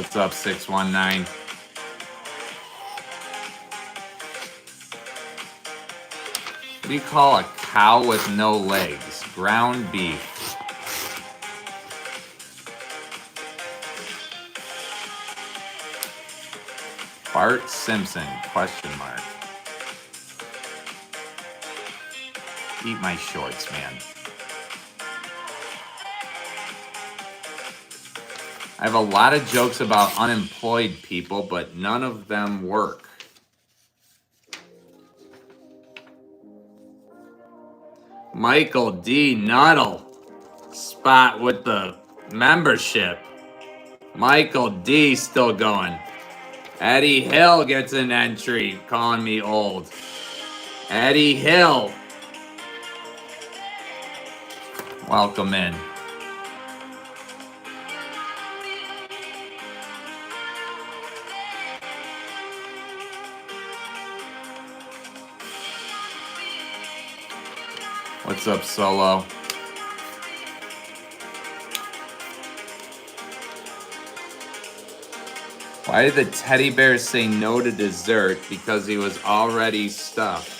[SPEAKER 1] What's up, 619? What do you call a cow with no legs? Ground beef. Bart Simpson, question mark. Eat my shorts, man. I have a lot of jokes about unemployed people, but none of them work. Michael D. Nuttall, spot with the membership. Michael D. still going. Eddie Hill gets an entry, calling me old. Eddie Hill. Welcome in. What's up, Solo? Why did the teddy bear say no to dessert? Because he was already stuffed.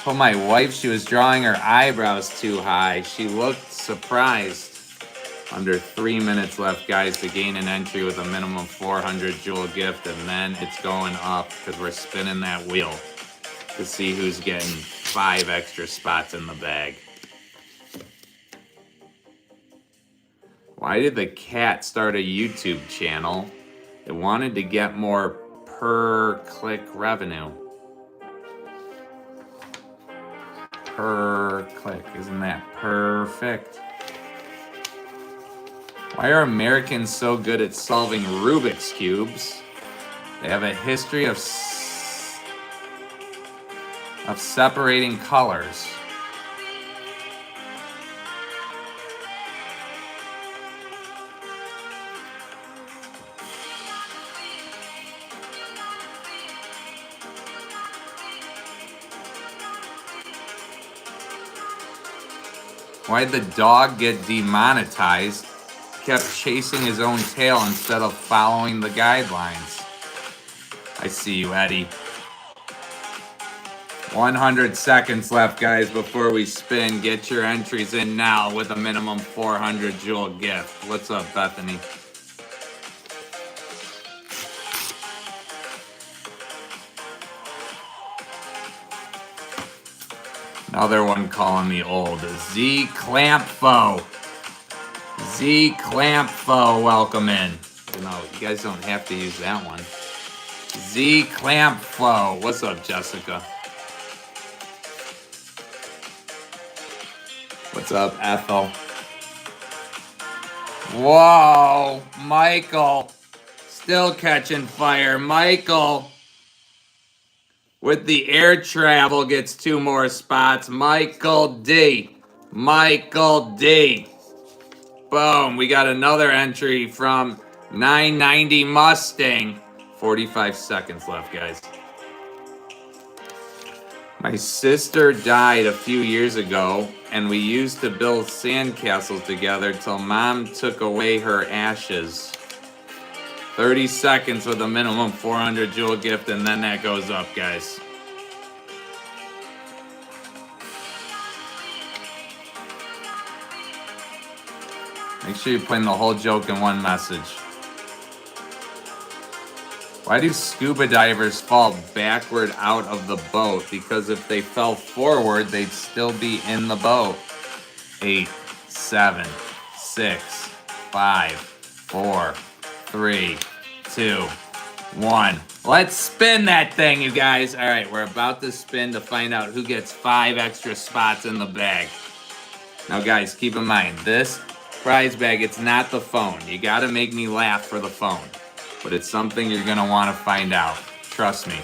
[SPEAKER 1] Told my wife she was drawing her eyebrows too high. She looked surprised. Under 3 minutes left, guys, to gain an entry with a minimum 400 jewel gift, and then it's going up because we're spinning that wheel to see who's getting 5 extra spots in the bag. Why did the cat start a YouTube channel? It wanted to get more per-click revenue. Per click, isn't that perfect? Why are Americans so good at solving Rubik's Cubes? They have a history of separating colors. Why'd the dog get demonetized? Kept chasing his own tail instead of following the guidelines. I see you, Eddie. 100 seconds left, guys, before we spin. Get your entries in now with a minimum 400 jewel gift. What's up, Bethany? Another one calling me old. Z Clampfo. Z Clampfo, welcome in. No, you guys don't have to use that one. Z Clampfo. What's up, Jessica? What's up, Ethel? Whoa, Michael. Still catching fire. Michael, with the air travel, gets 2 more spots. Michael D. Michael D. Boom. We got another entry from 990 Mustang. 45 seconds left, guys. My sister died a few years ago, and we used to build sandcastles together till Mom took away her ashes. 30 seconds with a minimum 400 jewel gift, and then that goes up, guys. Make sure you're putting the whole joke in one message. Why do scuba divers fall backward out of the boat? Because if they fell forward, they'd still be in the boat. 8, 7, 6, 5, 4, 3, 2, 1. Let's spin that thing, you guys. All right, we're about to spin to find out who gets 5 extra spots in the bag. Now, guys, keep in mind, this prize bag, it's not the phone. You got to make me laugh for the phone. But it's something you're going to want to find out. Trust me.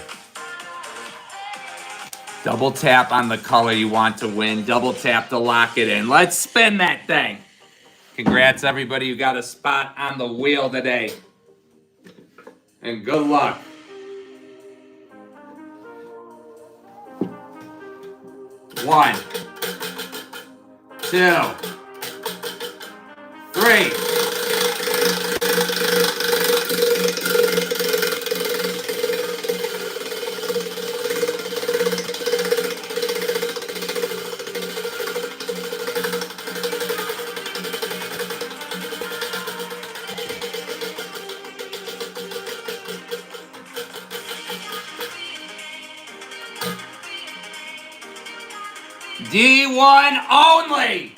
[SPEAKER 1] Double tap on the color you want to win. Double tap to lock it in. Let's spin that thing. Congrats, everybody who got a spot on the wheel today. And good luck. One, two, three. D1 only.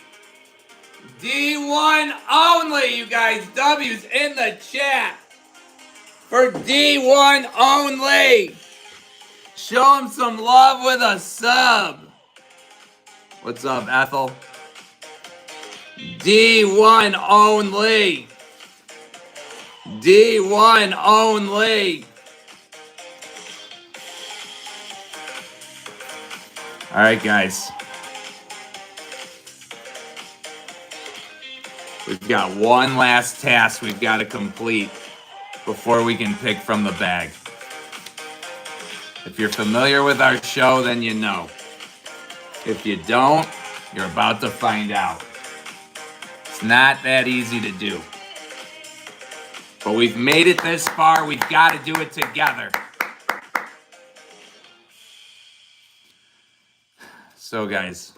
[SPEAKER 1] D1 only, you guys. W's in the chat for D1 only. Show him some love with a sub. What's up, Ethel? D1 only. D1 only. All right, guys. We've got one last task we've got to complete before we can pick from the bag. If you're familiar with our show, then you know. If you don't, you're about to find out. It's not that easy to do. But we've made it this far. We've got to do it together. So, guys,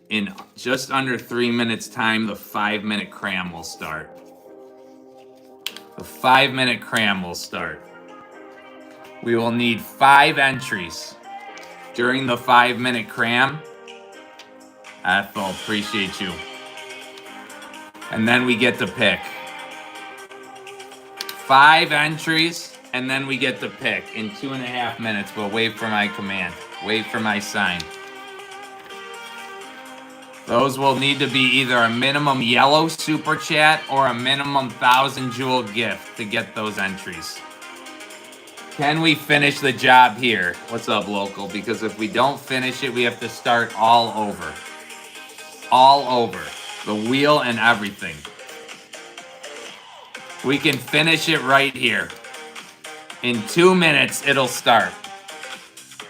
[SPEAKER 1] in just under 3 minutes time, the 5-minute cram will start. The 5-minute cram will start. We will need 5 entries during the 5-minute cram. Ethel, appreciate you. And then we get to pick. 5 entries, and then we get to pick in 2.5 minutes. But wait for my command. Wait for my sign. Those will need to be either a minimum yellow super chat or a minimum 1,000 jewel gift to get those entries. Can we finish the job here? What's up, local? Because if we don't finish it, we have to start all over. All over. The wheel and everything. We can finish it right here. In 2 minutes, it'll start.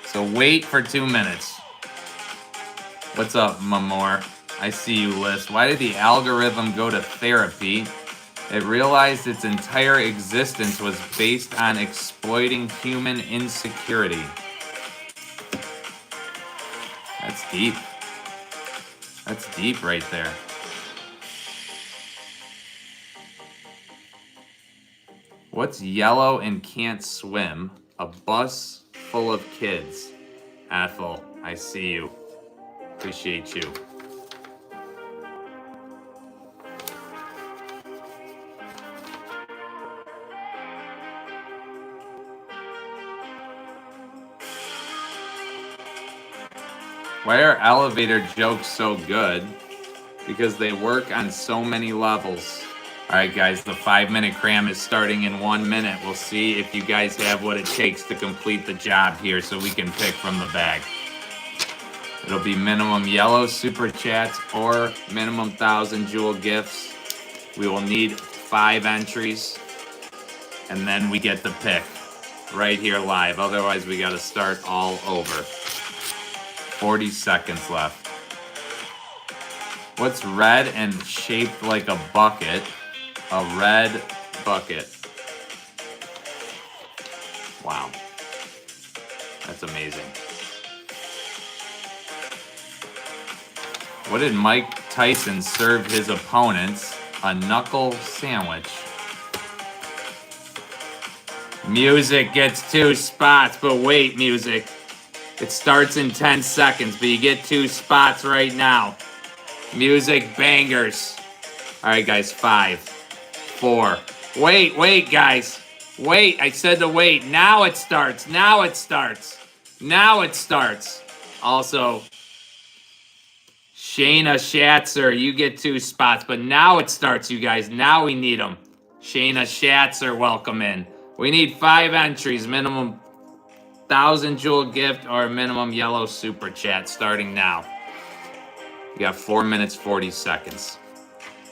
[SPEAKER 1] So wait for 2 minutes. What's up, Mamor? I see you, List. Why did the algorithm go to therapy? It realized its entire existence was based on exploiting human insecurity. That's deep. That's deep right there. What's yellow and can't swim? A bus full of kids. Ethel, I see you. Appreciate you. Why are elevator jokes so good? Because they work on so many levels. All right, guys, the 5-minute cram is starting in 1 minute. We'll see if you guys have what it takes to complete the job here so we can pick from the bag. It'll be minimum yellow super chats or minimum 1,000 jewel gifts. We will need 5 entries, and then we get to pick right here live. Otherwise, we got to start all over. 40 seconds left. What's red and shaped like a bucket? A red bucket. Wow. That's amazing. What did Mike Tyson serve his opponents? A knuckle sandwich. Music gets 2 spots, but wait, Music. It starts in 10 seconds, but you get 2 spots right now. Music bangers. All right, guys, 5, 4. Wait, guys. Wait, I said to wait. Now it starts. Now it starts. Now it starts. Also, Shayna Schatzer, you get 2 spots, but now it starts, you guys. Now we need them. Shayna Schatzer, welcome in. We need 5 entries, minimum 1,000 jewel gift or minimum yellow super chat starting now. You got 4 minutes, 40 seconds.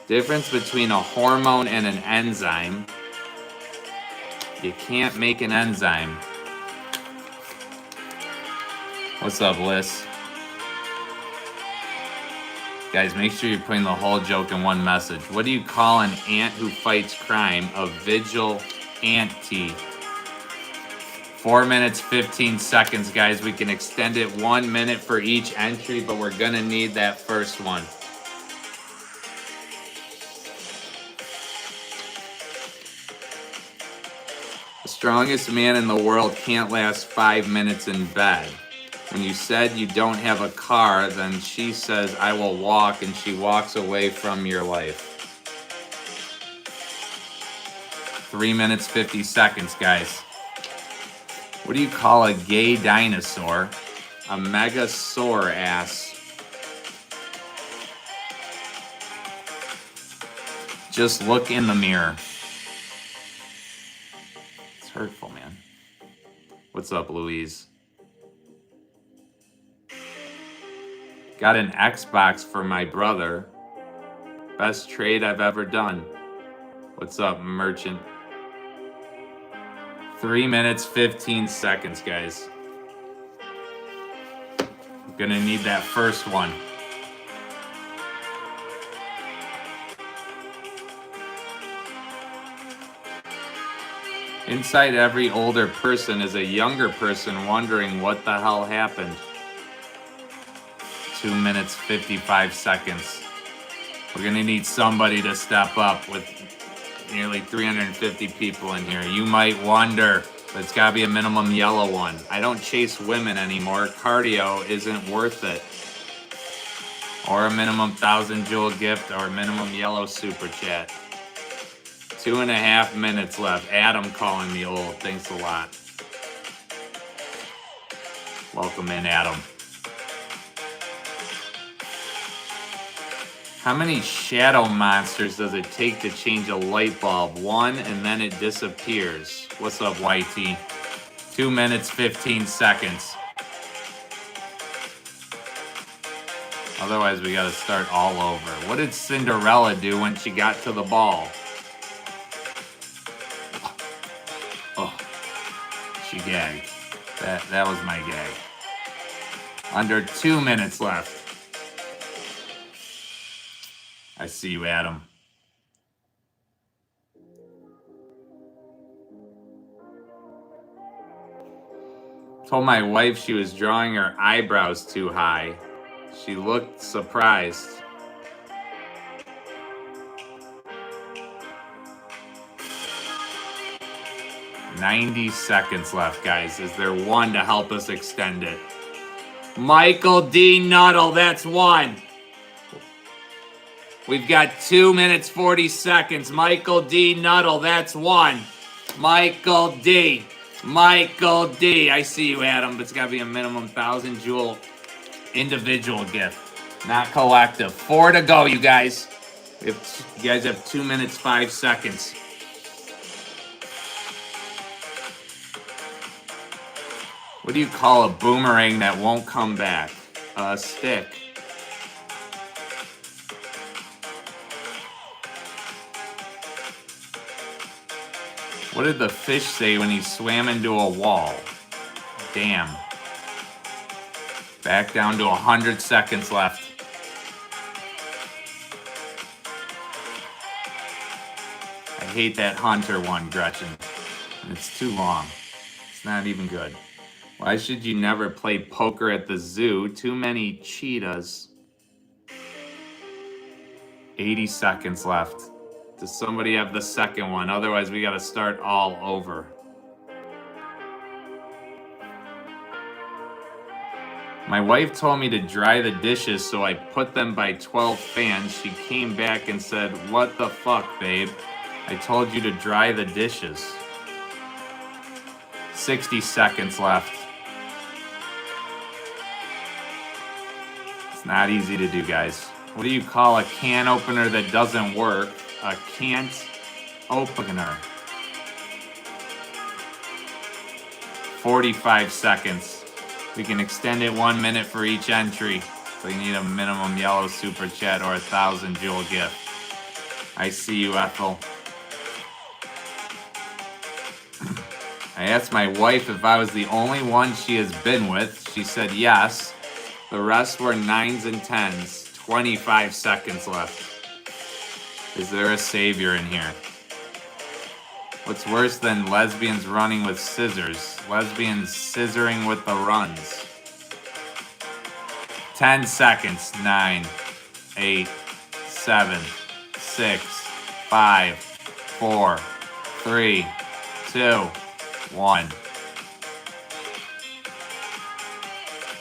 [SPEAKER 1] Difference between a hormone and an enzyme. You can't make an enzyme. What's up, Liz? Guys, make sure you're putting the whole joke in one message. What do you call an ant who fights crime? A vigilante. 4 minutes, 15 seconds, guys. We can extend it 1 minute for each entry, but we're gonna need that first one. The strongest man in the world can't last 5 minutes in bed. When you said you don't have a car, then she says, I will walk, and she walks away from your life. 3 minutes, 50 seconds, guys. What do you call a gay dinosaur? A megasaur-ass. Just look in the mirror. It's hurtful, man. What's up, Louise? Got an Xbox for my brother. Best trade I've ever done. What's up, merchant? 3 minutes, 15 seconds, guys. I'm gonna need that first one. Inside every older person is a younger person wondering what the hell happened. 2 minutes, 55 seconds. We're gonna need somebody to step up with nearly 350 people in here. You might wonder, but it's gotta be a minimum yellow one. I don't chase women anymore. Cardio isn't worth it. Or a minimum 1,000 jewel gift or a minimum yellow super chat. 2.5 minutes left. Adam calling me old. Thanks a lot. Welcome in, Adam. How many shadow monsters does it take to change a light bulb? 1 and then it disappears. What's up, YT? 2 minutes, 15 seconds. Otherwise, we gotta start all over. What did Cinderella do when she got to the ball? Oh, she gagged. That was my gag. Under 2 minutes left. I see you, Adam. Told my wife she was drawing her eyebrows too high. She looked surprised. $90 seconds left, guys. Is there one to help us extend it? Michael D. Nuttall, that's one. We've got 2 minutes, 40 seconds. Michael D. Nuttall, that's one. Michael D. Michael D. I see you, Adam, but it's got to be a minimum 1,000 jewel individual gift, not collective. 4 to go, you guys. You guys have 2 minutes, 5 seconds. What do you call a boomerang that won't come back? A stick. What did the fish say when he swam into a wall? Damn. Back down to 100 seconds left. I hate that hunter one, Gretchen. It's too long. It's not even good. Why should you never play poker at the zoo? Too many cheetahs. 80 seconds left. Does somebody have the second one? Otherwise, we got to start all over. My wife told me to dry the dishes, so I put them by 12 fans. She came back and said, "What the fuck, babe? I told you to dry the dishes." 60 seconds left. It's not easy to do, guys. What do you call a can opener that doesn't work? A can't opener. 45 seconds. We can extend it 1 minute for each entry. So you need a minimum yellow super chat or 1,000 jewel gift. I see you, Ethel. I asked my wife if I was the only one she has been with. She said yes. The rest were 9s and 10s. 25 seconds left. Is there a savior in here? What's worse than lesbians running with scissors? Lesbians scissoring with the runs. 10 seconds. 9, 8, 7, 6, 5, 4, 3, 2, 1.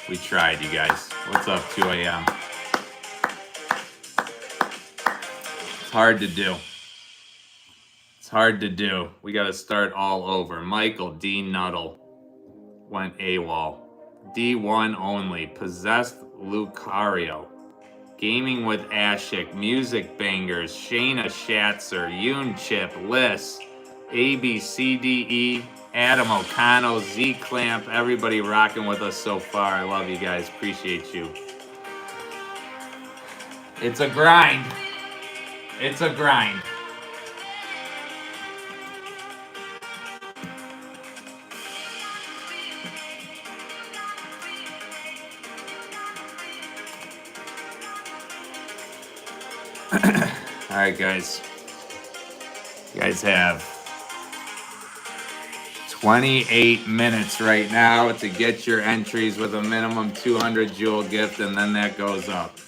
[SPEAKER 1] We tried, you guys. What's up, 2 a.m.? It's hard to do. It's hard to do. We got to start all over. Michael D. Nuttall went AWOL. D1 only. Possessed Lucario. Gaming with Ashik. Music Bangers. Shayna Shatzer. Yoon Chip. Liss. ABCDE. Adam O'Connell. Z Clamp. Everybody rocking with us so far. I love you guys. Appreciate you. It's a grind. It's a grind. All right, guys. You guys have 28 minutes right now to get your entries with a minimum 200 jewel gift, and then that goes up.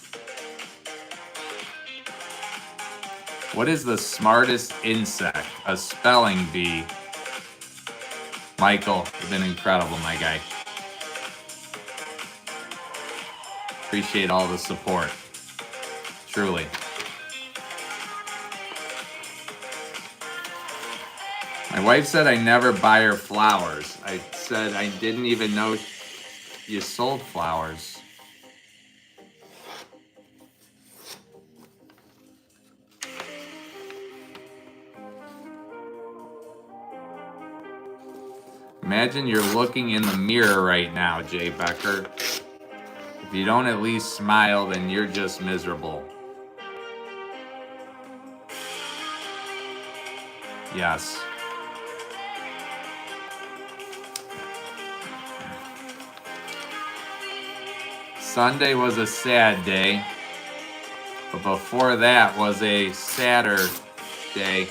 [SPEAKER 1] What is the smartest insect? A spelling bee. Michael, you've been incredible, my guy. Appreciate all the support. Truly. My wife said I never buy her flowers. I said I didn't even know you sold flowers. Imagine you're looking in the mirror right now, Jay Becker. If you don't at least smile, then you're just miserable. Yes. Sunday was a sad day, but before that was a sadder day.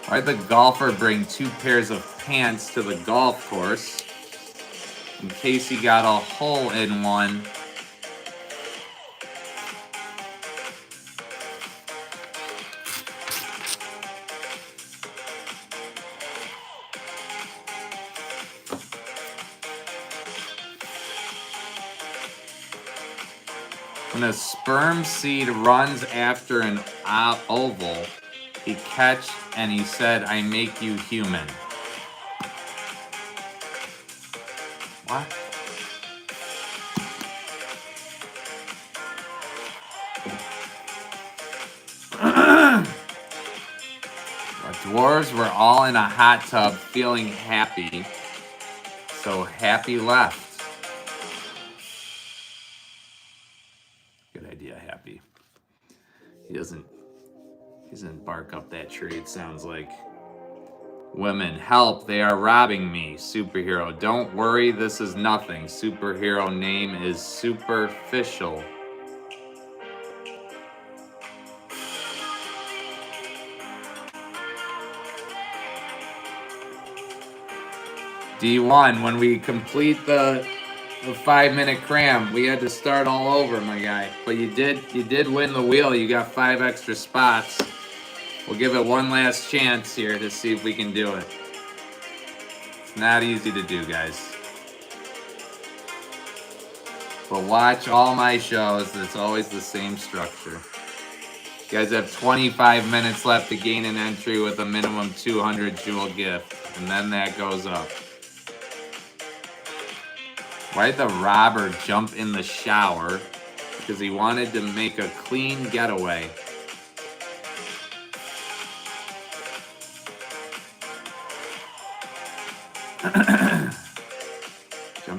[SPEAKER 1] Why'd the golfer bring 2 pairs of pants to the golf course? In case he got a hole in one. When a sperm seed runs after an oval, he catch and he said, "I make you human." What? The dwarves were all in a hot tub feeling happy, so Happy left. Good idea, Happy. He doesn't bark up that tree, it sounds like. Women, help, they are robbing me. Superhero, don't worry, this is nothing. Superhero name is Superficial. D1, when we complete the 5-minute cram, we had to start all over, my guy. But you did win the wheel. You got 5 extra spots. We'll give it one last chance here to see if we can do it. It's not easy to do, guys. But watch all my shows. It's always the same structure. You guys have 25 minutes left to gain an entry with a minimum 200 jewel gift. And then that goes up. Why'd the robber jump in the shower? Because he wanted to make a clean getaway.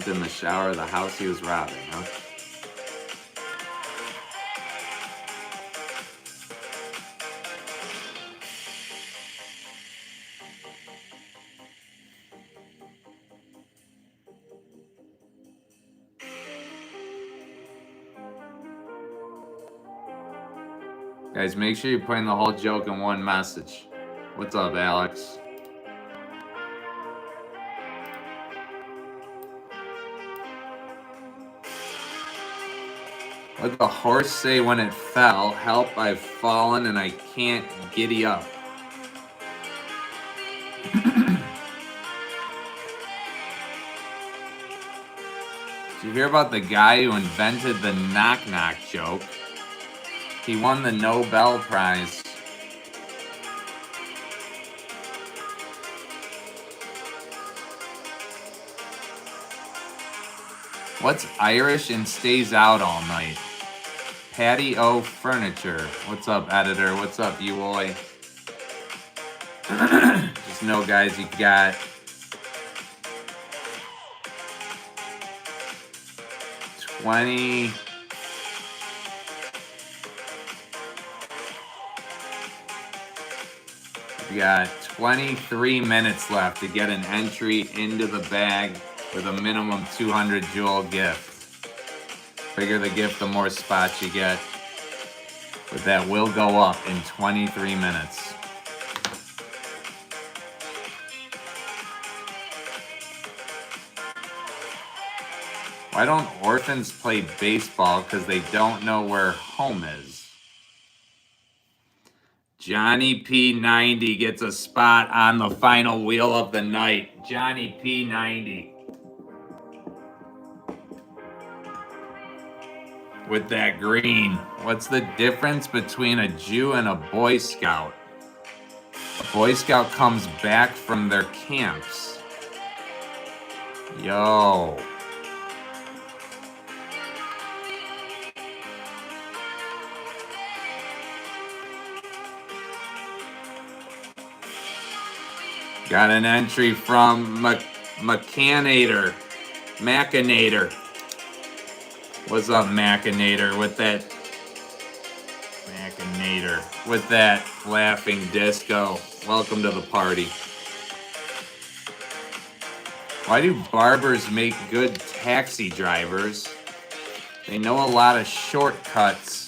[SPEAKER 1] lived in the shower of the house he was robbing, huh? Guys, make sure you're putting the whole joke in one message. What's up, Alex? What did the horse say when it fell? Help, I've fallen and I can't giddy up. Did you hear about the guy who invented the knock-knock joke? He won the Nobel Prize. What's Irish and stays out all night? Patio Furniture. What's up, editor? What's up, you boy? Just know, guys, you got You got 23 minutes left to get an entry into the bag with a minimum 200 jewel gift. Bigger the gift, the more spots you get. But that will go up in 23 minutes. Why don't orphans play baseball? Because they don't know where home is. Johnny P90 gets a spot on the final wheel of the night. Johnny P90. With that green. What's the difference between a Jew and a Boy Scout? A Boy Scout comes back from their camps. Yo. Got an entry from Machinator. What's up, Machinator? With that laughing disco. Welcome to the party. Why do barbers make good taxi drivers? They know a lot of shortcuts.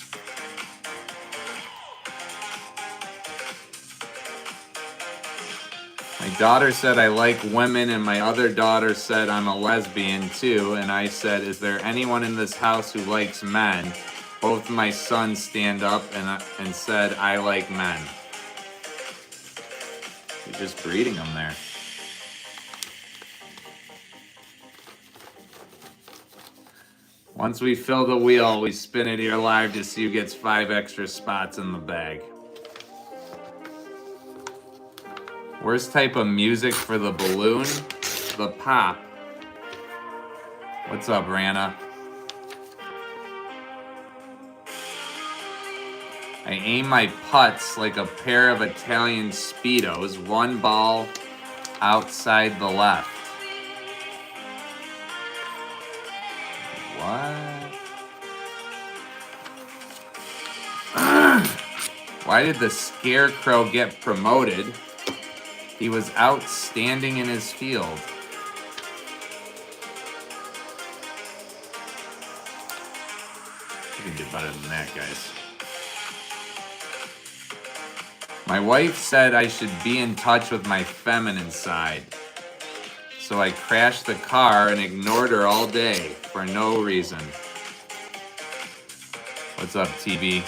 [SPEAKER 1] My daughter said I like women, and my other daughter said I'm a lesbian too, and I said, is there anyone in this house who likes men? Both my sons stand up and said, I like men. You're just breeding them there. Once we fill the wheel, we spin it here live to see who gets 5 extra spots in the bag. Worst type of music for the balloon? The pop. What's up, Rana? I aim my putts like a pair of Italian Speedos, one ball outside the left. What? Why did the Scarecrow get promoted? He was outstanding in his field. You can do better than that, guys. My wife said I should be in touch with my feminine side. So I crashed the car and ignored her all day for no reason. What's up, TB?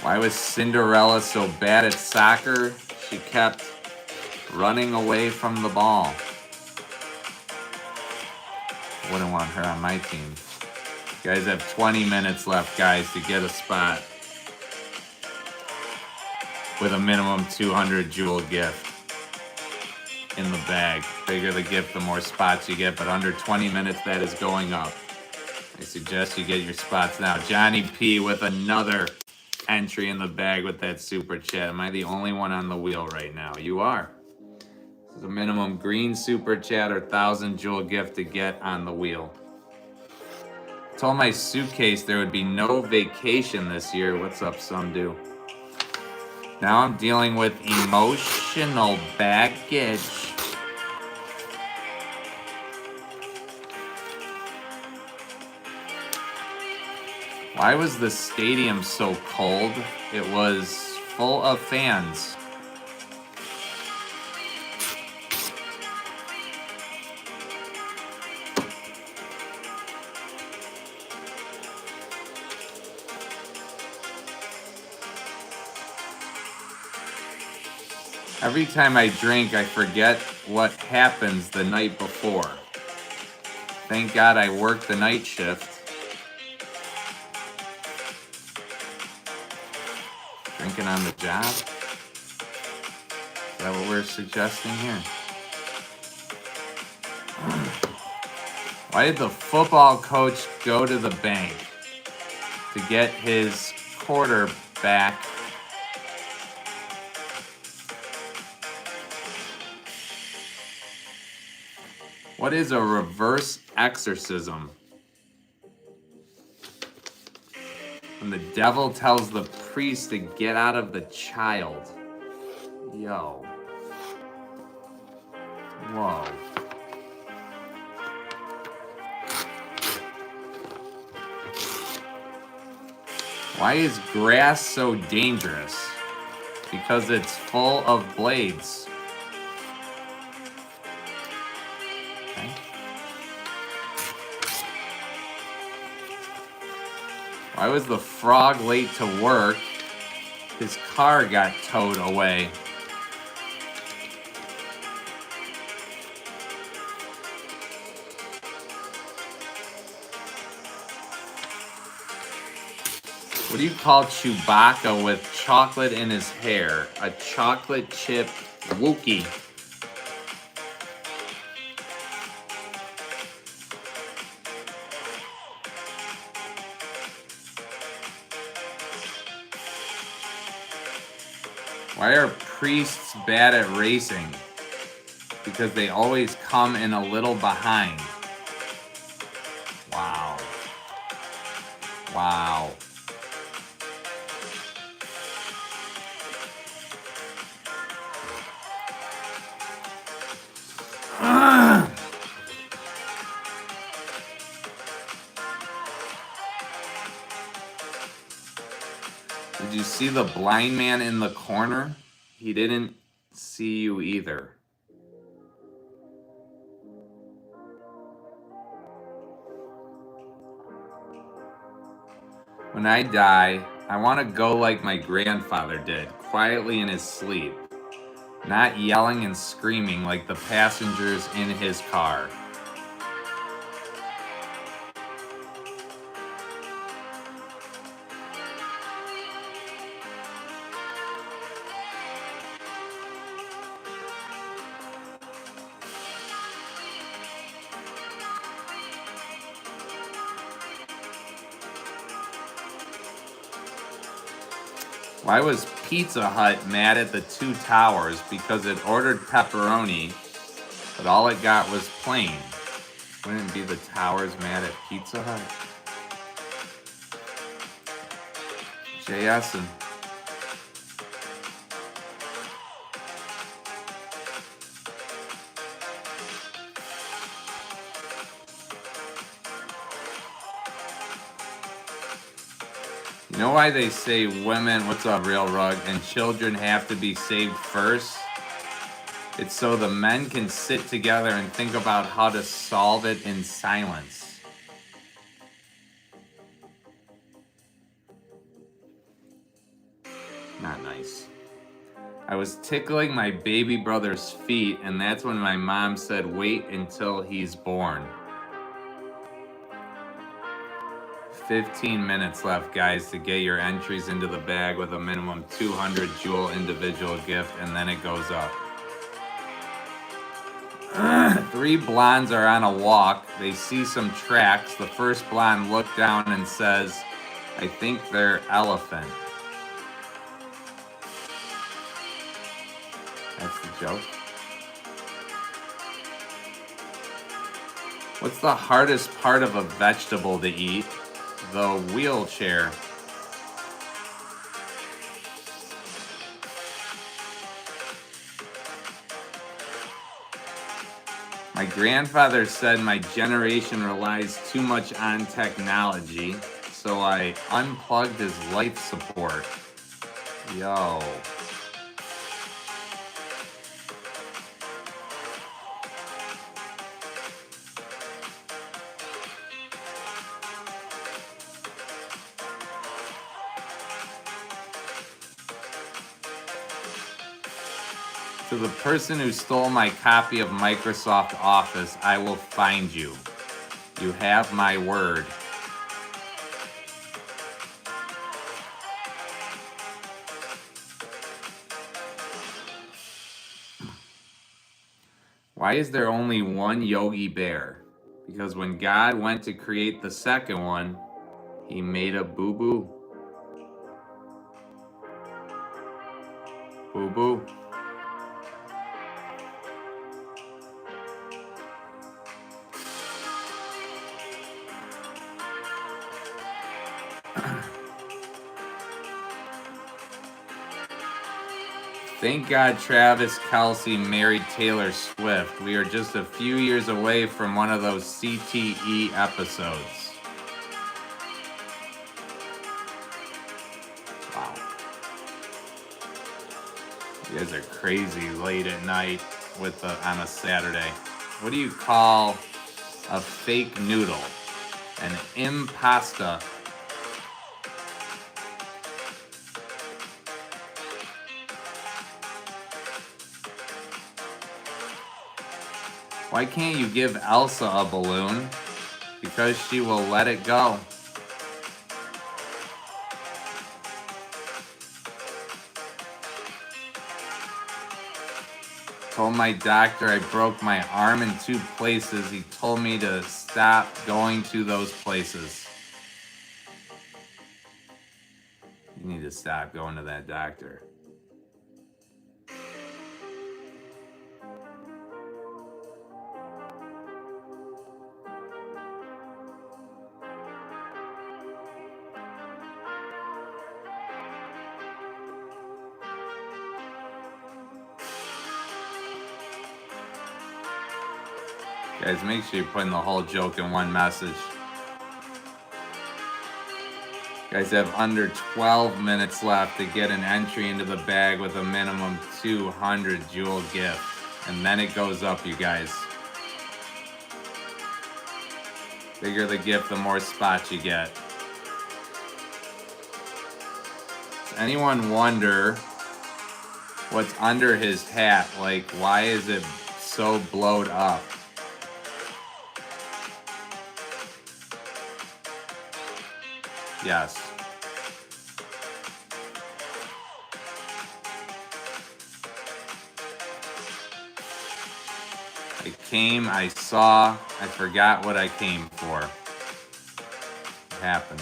[SPEAKER 1] Why was Cinderella so bad at soccer? She kept running away from the ball. Wouldn't want her on my team. You guys have 20 minutes left, guys, to get a spot with a minimum 200 jewel gift in the bag. Bigger the gift, the more spots you get, but under 20 minutes, that is going up. I suggest you get your spots now. Johnny P with another entry in the bag with that super chat. Am I the only one on the wheel right now? You are. There's a minimum green super chat or 1,000 jewel gift to get on the wheel. Told my suitcase there would be no vacation this year. What's up, Sumdu? Now I'm dealing with emotional baggage. Why was the stadium so cold? It was full of fans. Every time I drink, I forget what happens the night before. Thank God I work the night shift. Drinking on the job? Is that what we're suggesting here? Why did the football coach go to the bank to get his quarterback? What is a reverse exorcism? When the devil tells the priest to get out of the child. Yo. Whoa. Why is grass so dangerous? Because it's full of blades. Okay. Why was the frog late to work? His car got towed away. What do you call Chewbacca with chocolate in his hair? A chocolate chip Wookie. Why are priests bad at racing? Because they always come in a little behind. Wow. Wow. Did you see the blind man in the corner? He didn't see you either. When I die, I want to go like my grandfather did, quietly in his sleep, not yelling and screaming like the passengers in his car. Why was Pizza Hut mad at the Two Towers? Because it ordered pepperoni, but all it got was plain. Wouldn't be the Towers mad at Pizza Hut? JS and you know why they say women, what's up, Real Rug, and children have to be saved first? It's so the men can sit together and think about how to solve it in silence. Not nice. I was tickling my baby brother's feet, and that's when my mom said, wait until he's born. 15 minutes left, guys, to get your entries into the bag with a minimum 200 jewel individual gift, and then it goes up. 3 blondes are on a walk. They see some tracks. The first blonde looks down and says, I think they're elephant. That's the joke. What's the hardest part of a vegetable to eat? The wheelchair. My grandfather said my generation relies too much on technology, so I unplugged his life support. Yo. To the person who stole my copy of Microsoft Office, I will find you. You have my word. Why is there only one Yogi Bear? Because when God went to create the second one, he made a boo-boo. Boo-boo. Thank God Travis Kelce married Taylor Swift. We are just a few years away from one of those CTE episodes. Wow. You guys are crazy late at night on a Saturday. What do you call a fake noodle? An impasta. Why can't you give Elsa a balloon? Because she will let it go. Told my doctor I broke my arm in 2 places. He told me to stop going to those places. You need to stop going to that doctor. Guys, make sure you're putting the whole joke in one message. Guys have under 12 minutes left to get an entry into the bag with a minimum 200 jewel gift. And then it goes up, you guys. Bigger the gift, the more spots you get. Does anyone wonder what's under his hat? Like, why is it so blowed up? Yes. I came, I saw, I forgot what I came for. It happens.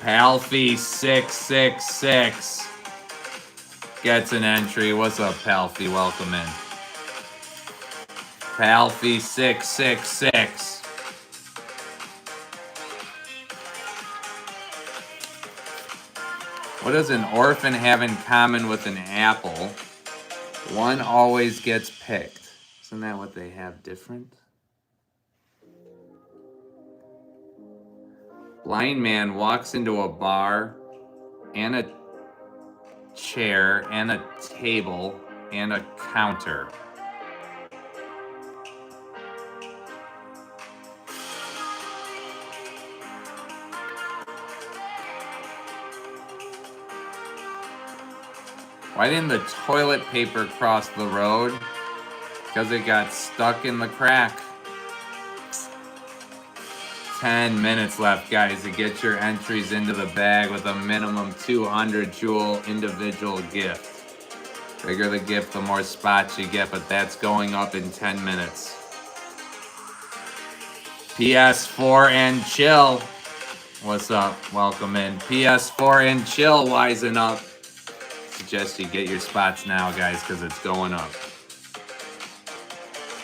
[SPEAKER 1] Palfy666 gets an entry. What's up, Palfy? Welcome in. Palfy666. What does an orphan have in common with an apple? One always gets picked. Isn't that what they have different? Blind man walks into a bar and a chair and a table and a counter. Why didn't the toilet paper cross the road? Because it got stuck in the crack. 10 minutes left, guys, to get your entries into the bag with a minimum 200 jewel individual gift. Bigger the gift, the more spots you get, but that's going up in 10 minutes. PS4 and Chill. What's up? Welcome in. PS4 and Chill, wisen up. Suggest you get your spots now, guys, because it's going up.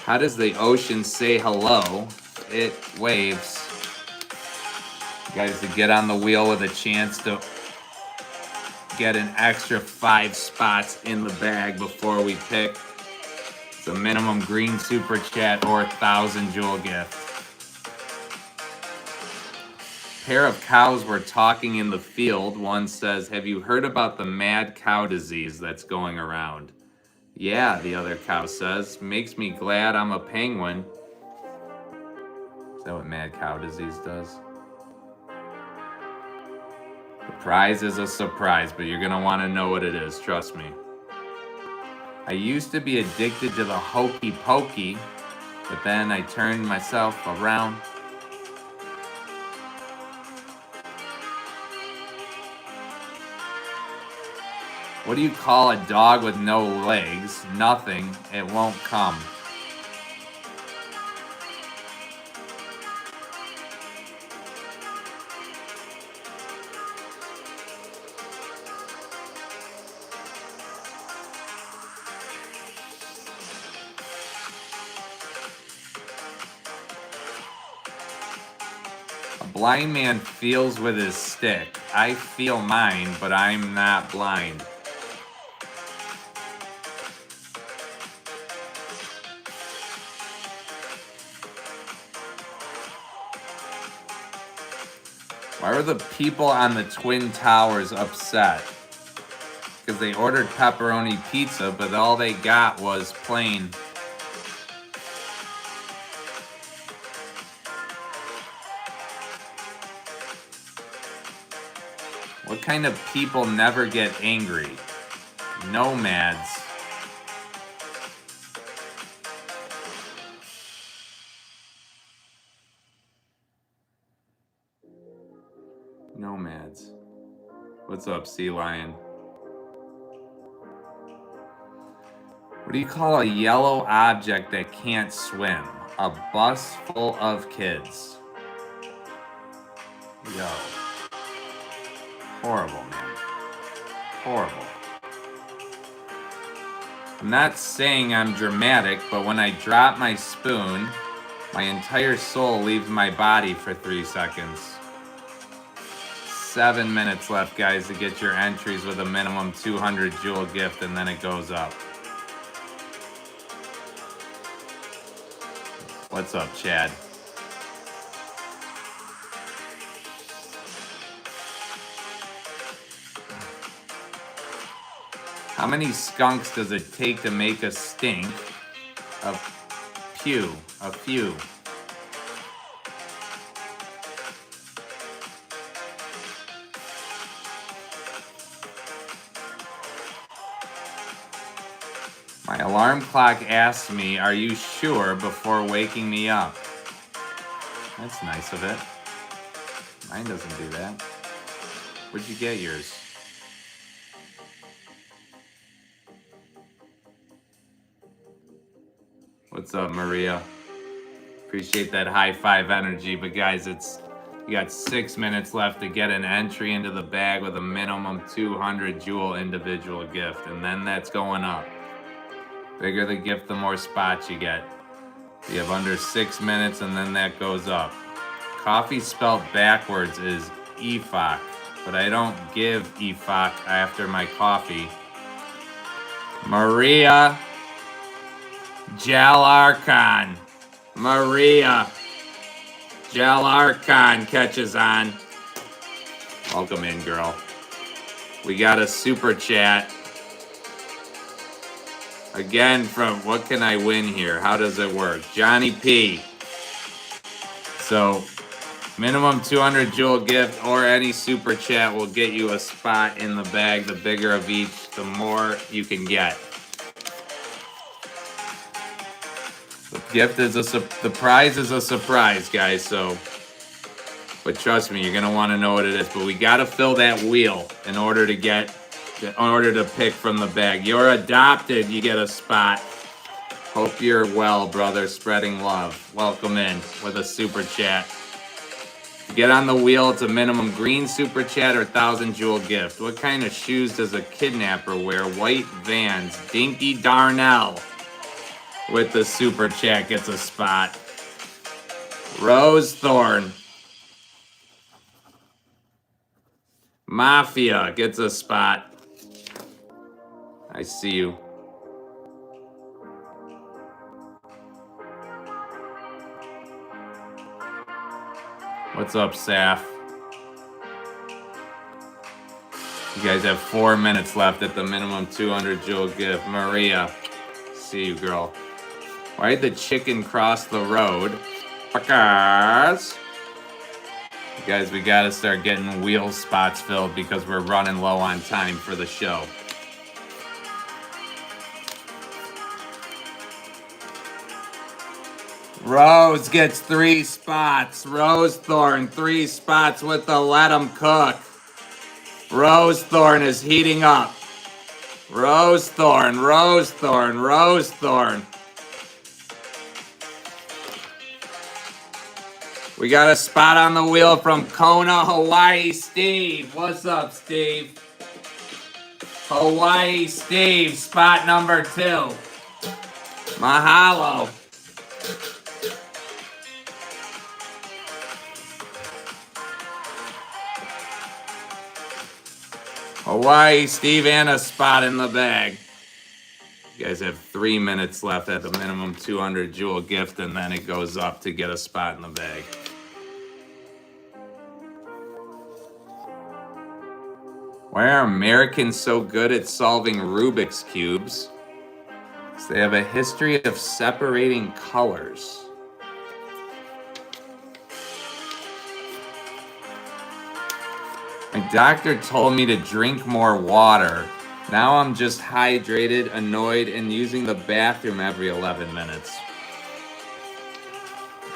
[SPEAKER 1] How does the ocean say hello? It waves. You guys, to get on the wheel with a chance to get an extra 5 spots in the bag before we pick the minimum green super chat or 1,000 jewel gift. Pair of cows were talking in the field. One says, "Have you heard about the mad cow disease that's going around?" "Yeah," the other cow says. "Makes me glad I'm a penguin." Is that what mad cow disease does? The prize is a surprise, but you're going to want to know what it is, trust me. I used to be addicted to the hokey pokey, but then I turned myself around. What do you call a dog with no legs? Nothing. It won't come. A blind man feels with his stick. I feel mine, but I'm not blind. Why were the people on the Twin Towers upset? Because they ordered pepperoni pizza, but all they got was plain. What kind of people never get angry? Nomads. Nomads. What's up, Sea Lion? What do you call a yellow object that can't swim? A bus full of kids. Yo. Horrible, man. Horrible. I'm not saying I'm dramatic, but when I drop my spoon, my entire soul leaves my body for 3 seconds. 7 minutes left, guys, to get your entries with a minimum 200 jewel gift, and then it goes up. What's up, Chad? How many skunks does it take to make a stink? A few. My alarm clock asks me, "Are you sure?" before waking me up. That's nice of it. Mine doesn't do that. Where'd you get yours? What's up, Maria? Appreciate that high five energy, but guys, you got 6 minutes left to get an entry into the bag with a minimum 200 jewel individual gift, and then that's going up. Bigger the gift, the more spots you get. You have under 6 minutes, and then that goes up. Coffee spelled backwards is EFOC, but I don't give EFOC after my coffee. Maria Jalarkhan. Maria Jalarkhan catches on. Welcome in, girl. We got a super chat. Again, from What Can I Win Here? How does it work? Johnny P. So, minimum 200 jewel gift or any super chat will get you a spot in the bag. The bigger of each, the more you can get. The gift is the prize is a surprise, guys. So, but trust me, you're gonna want to know what it is. But we gotta fill that wheel in order to pick from the bag. You're adopted, you get a spot. Hope you're well, brother. Spreading love. Welcome in with a super chat. Get on the wheel. It's a minimum green super chat or 1,000 jewel gift. What kind of shoes does a kidnapper wear? White Vans. Dinky Darnell. with the super chat gets a spot. Rose Thorn. Mafia gets a spot. I see you. What's up, Saf? You guys have 4 minutes left at the minimum 200 jewel gift. Maria, see you, girl. Why did the chicken cross the road? Because guys, we gotta start getting wheel spots filled because we're running low on time for the show. Rose gets 3 spots. Rose Thorn, 3 spots with the let 'em cook. Rose Thorn is heating up. Rose Thorn, Rose Thorn, Rose Thorn. We got a spot on the wheel from Kona, Hawaii. Steve, what's up, Steve? Hawaii Steve, spot number 2. Mahalo. Hawaii Steve and a spot in the bag. You guys have 3 minutes left at the minimum 200 jewel gift, and then it goes up to get a spot in the bag. Why are Americans so good at solving Rubik's Cubes? Because they have a history of separating colors. My doctor told me to drink more water. Now I'm just hydrated, annoyed, and using the bathroom every 11 minutes.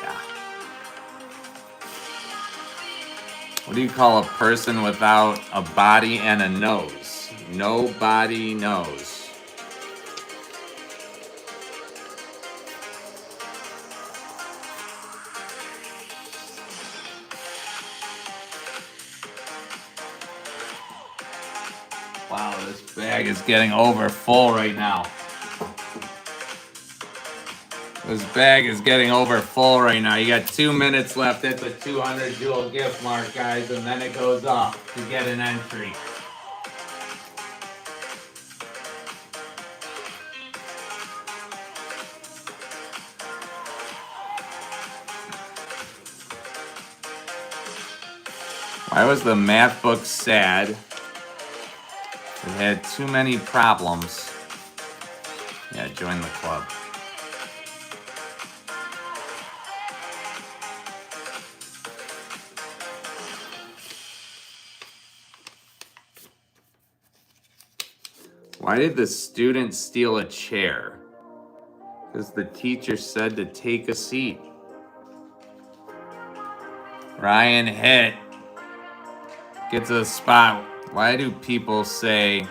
[SPEAKER 1] Yeah. What do you call a person without a body and a nose? Nobody knows. Wow, this bag is getting over full right now. This bag is getting over full right now. You got 2 minutes left at the 200 jewel gift mark, guys, and then it goes up to get an entry. Why was the math book sad? It had too many problems. Yeah, join the club. Why did the student steal a chair? Because the teacher said to take a seat. Ryan hit. Gets a spot. Why do people say,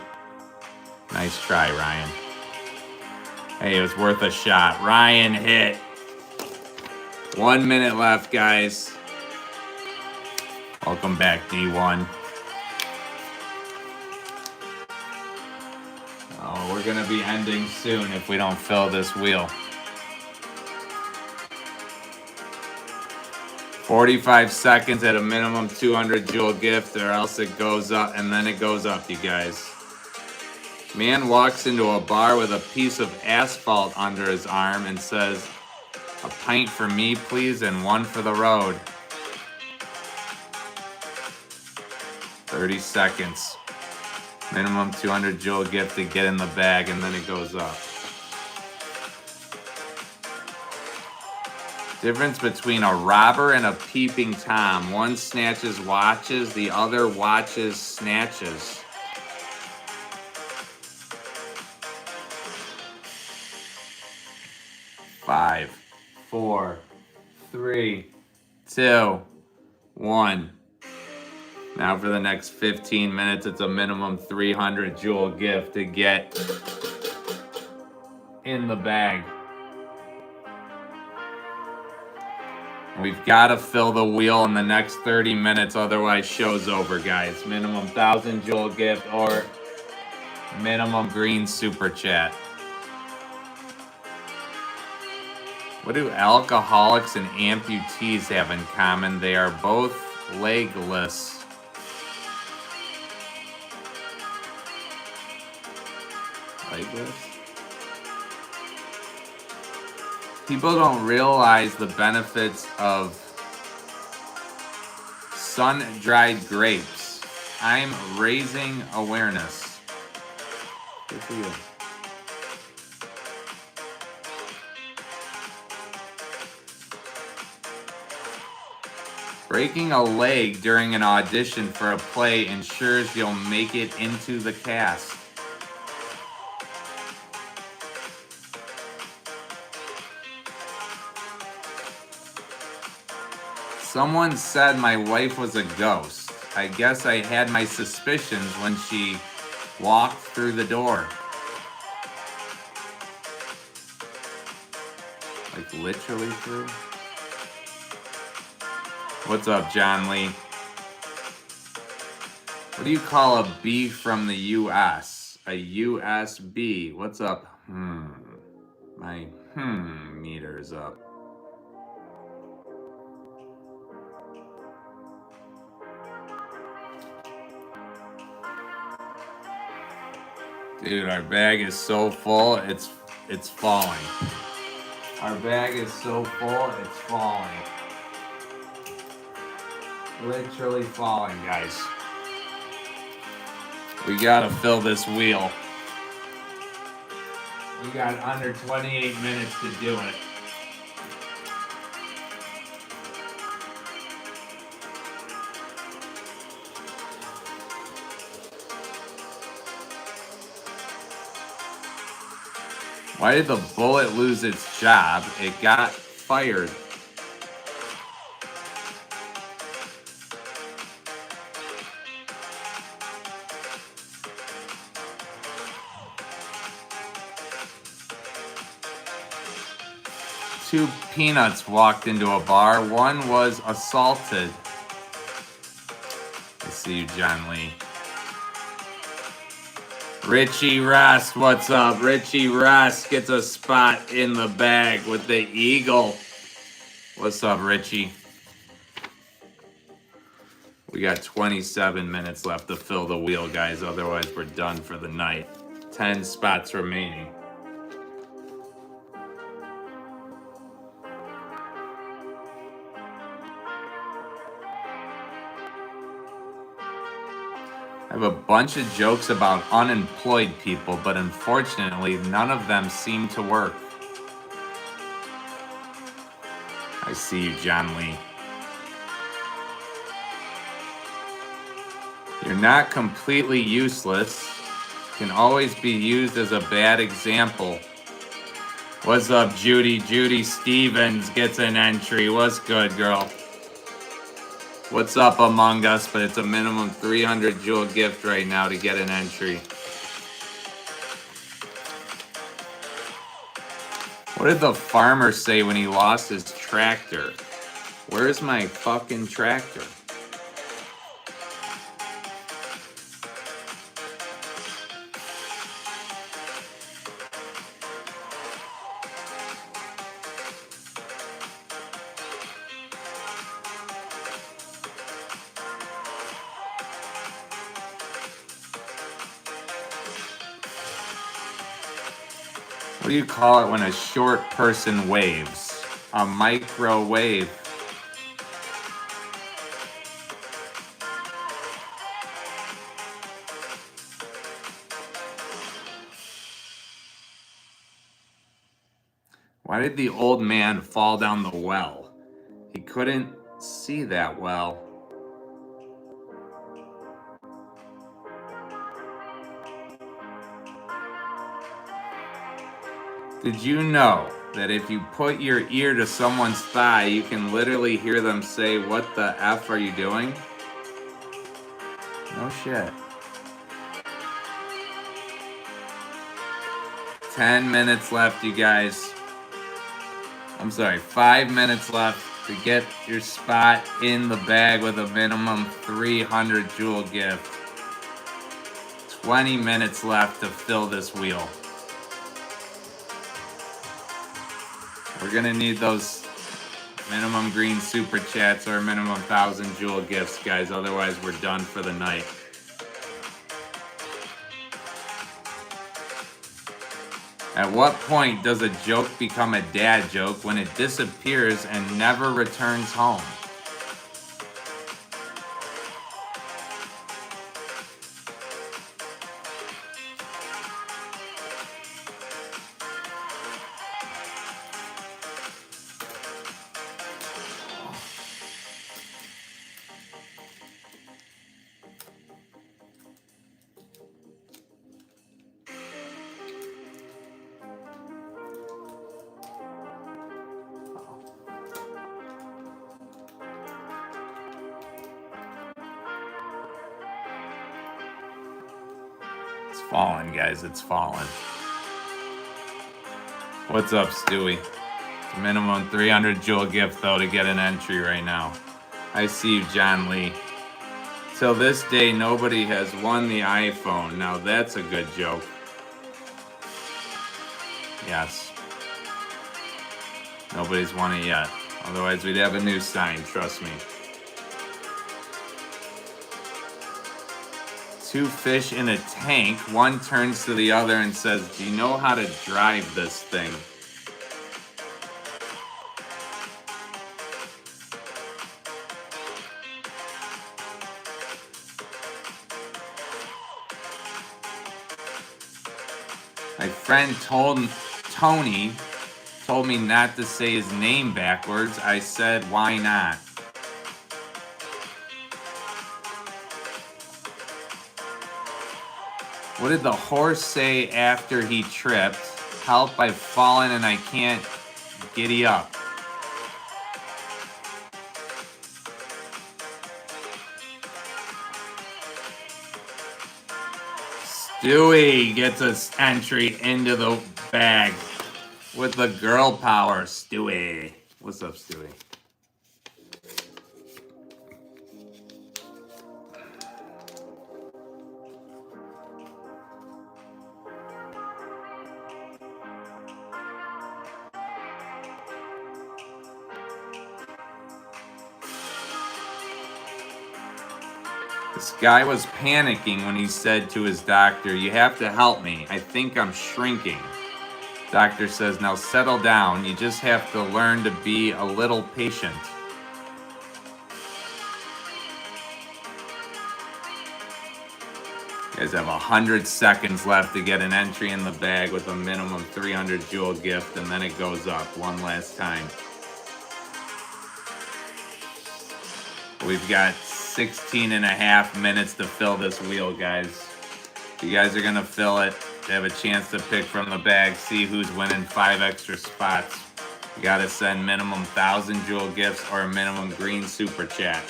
[SPEAKER 1] nice try, Ryan? Hey, it was worth a shot. Ryan hit. 1 minute left, guys. Welcome back, D1. Oh, we're going to be ending soon if we don't fill this wheel. 45 seconds at a minimum 200 jewel gift, or else it goes up, and then it goes up, you guys. Man walks into a bar with a piece of asphalt under his arm and says, "A pint for me, please, and one for the road." 30 seconds. Minimum 200 jewel gift to get in the bag, and then it goes up. Difference between a robber and a peeping Tom. One snatches watches, the other watches snatches. Five, 4, 3, 2, 1. Now for the next 15 minutes, it's a minimum 300 jewel gift to get in the bag. We've got to fill the wheel in the next 30 minutes, otherwise show's over, guys. Minimum 1,000 jewel gift or minimum green super chat. What do alcoholics and amputees have in common? They are both legless. Legless? People don't realize the benefits of sun-dried grapes. I'm raising awareness. Good for you. Breaking a leg during an audition for a play ensures you'll make it into the cast. Someone said my wife was a ghost. I guess I had my suspicions when she walked through the door. Like literally through? What's up, John Lee? What do you call a bee from the US? A USB. What's up? My meter is up. Dude, our bag is so full, it's falling. Our bag is so full, it's falling. Literally falling, guys. We gotta fill this wheel. We got under 28 minutes to do it. Why did the bullet lose its job? It got fired. Two peanuts walked into a bar. One was assaulted. I see you, John Lee. Richie Ross, what's up? Richie Ross gets a spot in the bag with the Eagle. What's up, Richie? We got 27 minutes left to fill the wheel, guys. Otherwise, we're done for the night. 10 spots remaining. I have a bunch of jokes about unemployed people, but unfortunately, none of them seem to work. I see you, John Lee. You're not completely useless. Can always be used as a bad example. What's up, Judy? Judy Stevens gets an entry. What's good, girl? What's up, Among Us? But it's a minimum 300 jewel gift right now to get an entry. What did the farmer say when he lost his tractor? Where's my fucking tractor? What do you call it when a short person waves? A microwave. Why did the old man fall down the well? He couldn't see that well. Did you know that if you put your ear to someone's thigh, you can literally hear them say, "What the F are you doing?" No shit. 10 minutes left, you guys. I'm sorry, 5 minutes left to get your spot in the bag with a minimum 300 jewel gift. 20 minutes left to fill this wheel. We're gonna need those minimum green super chats or minimum 1,000 jewel gifts, guys. Otherwise, we're done for the night. At what point does a joke become a dad joke? When it disappears and never returns home. It's falling, guys. It's falling. What's up, Stewie? Minimum 300 jewel gift, though, to get an entry right now. I see you, John Lee. Till this day, nobody has won the iPhone. Now, that's a good joke. Yes. Nobody's won it yet. Otherwise, we'd have a new sign, trust me. Two fish in a tank. One turns to the other and says, "Do you know how to drive this thing?" My friend Tony told me not to say his name backwards. I said, why not? What did the horse say after he tripped? Help, I've fallen and I can't giddy up. Stewie gets us entry into the bag with the girl power. Stewie. What's up, Stewie? This guy was panicking when he said to his doctor, "You have to help me. I think I'm shrinking." Doctor says, "Now settle down. You just have to learn to be a little patient." You guys have 100 seconds left to get an entry in the bag with a minimum 300 jewel gift, and then it goes up one last time. We've got 16 and a half minutes to fill this wheel, guys. You guys are gonna fill it. You have a chance to pick from the bag, see who's winning 5 extra spots. You gotta send minimum 1,000 jewel gifts or a minimum green super chat.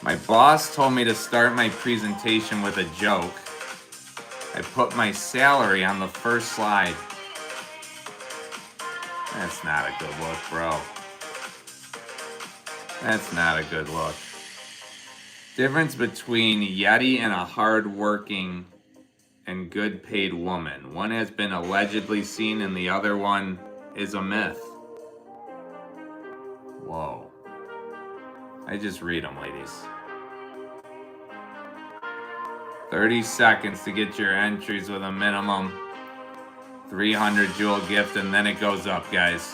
[SPEAKER 1] My boss told me to start my presentation with a joke. I put my salary on the first slide. That's not a good look, bro. That's not a good look. Difference between Yeti and a hard-working and good-paid woman. One has been allegedly seen and the other one is a myth. Whoa. I just read them, ladies. 30 seconds to get your entries with a minimum 300 jewel gift, and then it goes up, guys.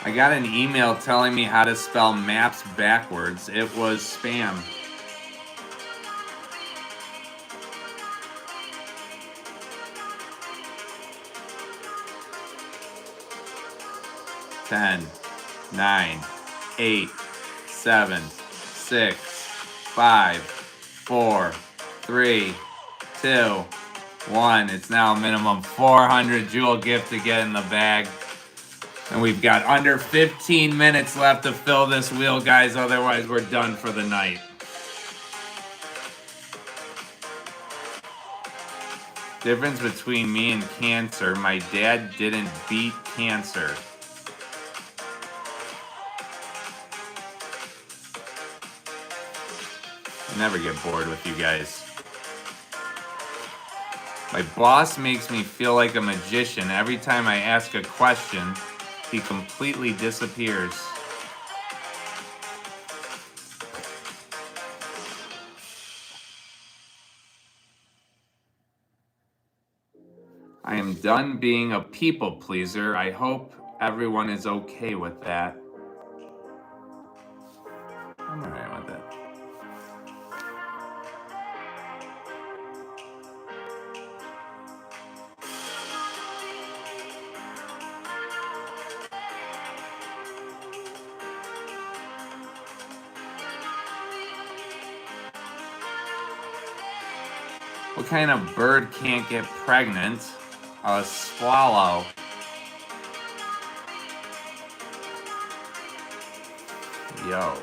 [SPEAKER 1] I got an email telling me how to spell maps backwards. It was spam. Ten, 9, 8, 7, 6, 5, 4, 3, 2, 1. It's now a minimum 400 jewel gift to get in the bag. And we've got under 15 minutes left to fill this wheel, guys. Otherwise, we're done for the night. Difference between me and cancer. My dad didn't beat cancer. I never get bored with you guys. My boss makes me feel like a magician. Every time I ask a question, he completely disappears. I am done being a people pleaser. I hope everyone is okay with that. I'm alright with it. What kind of bird can't get pregnant? A swallow. Yo.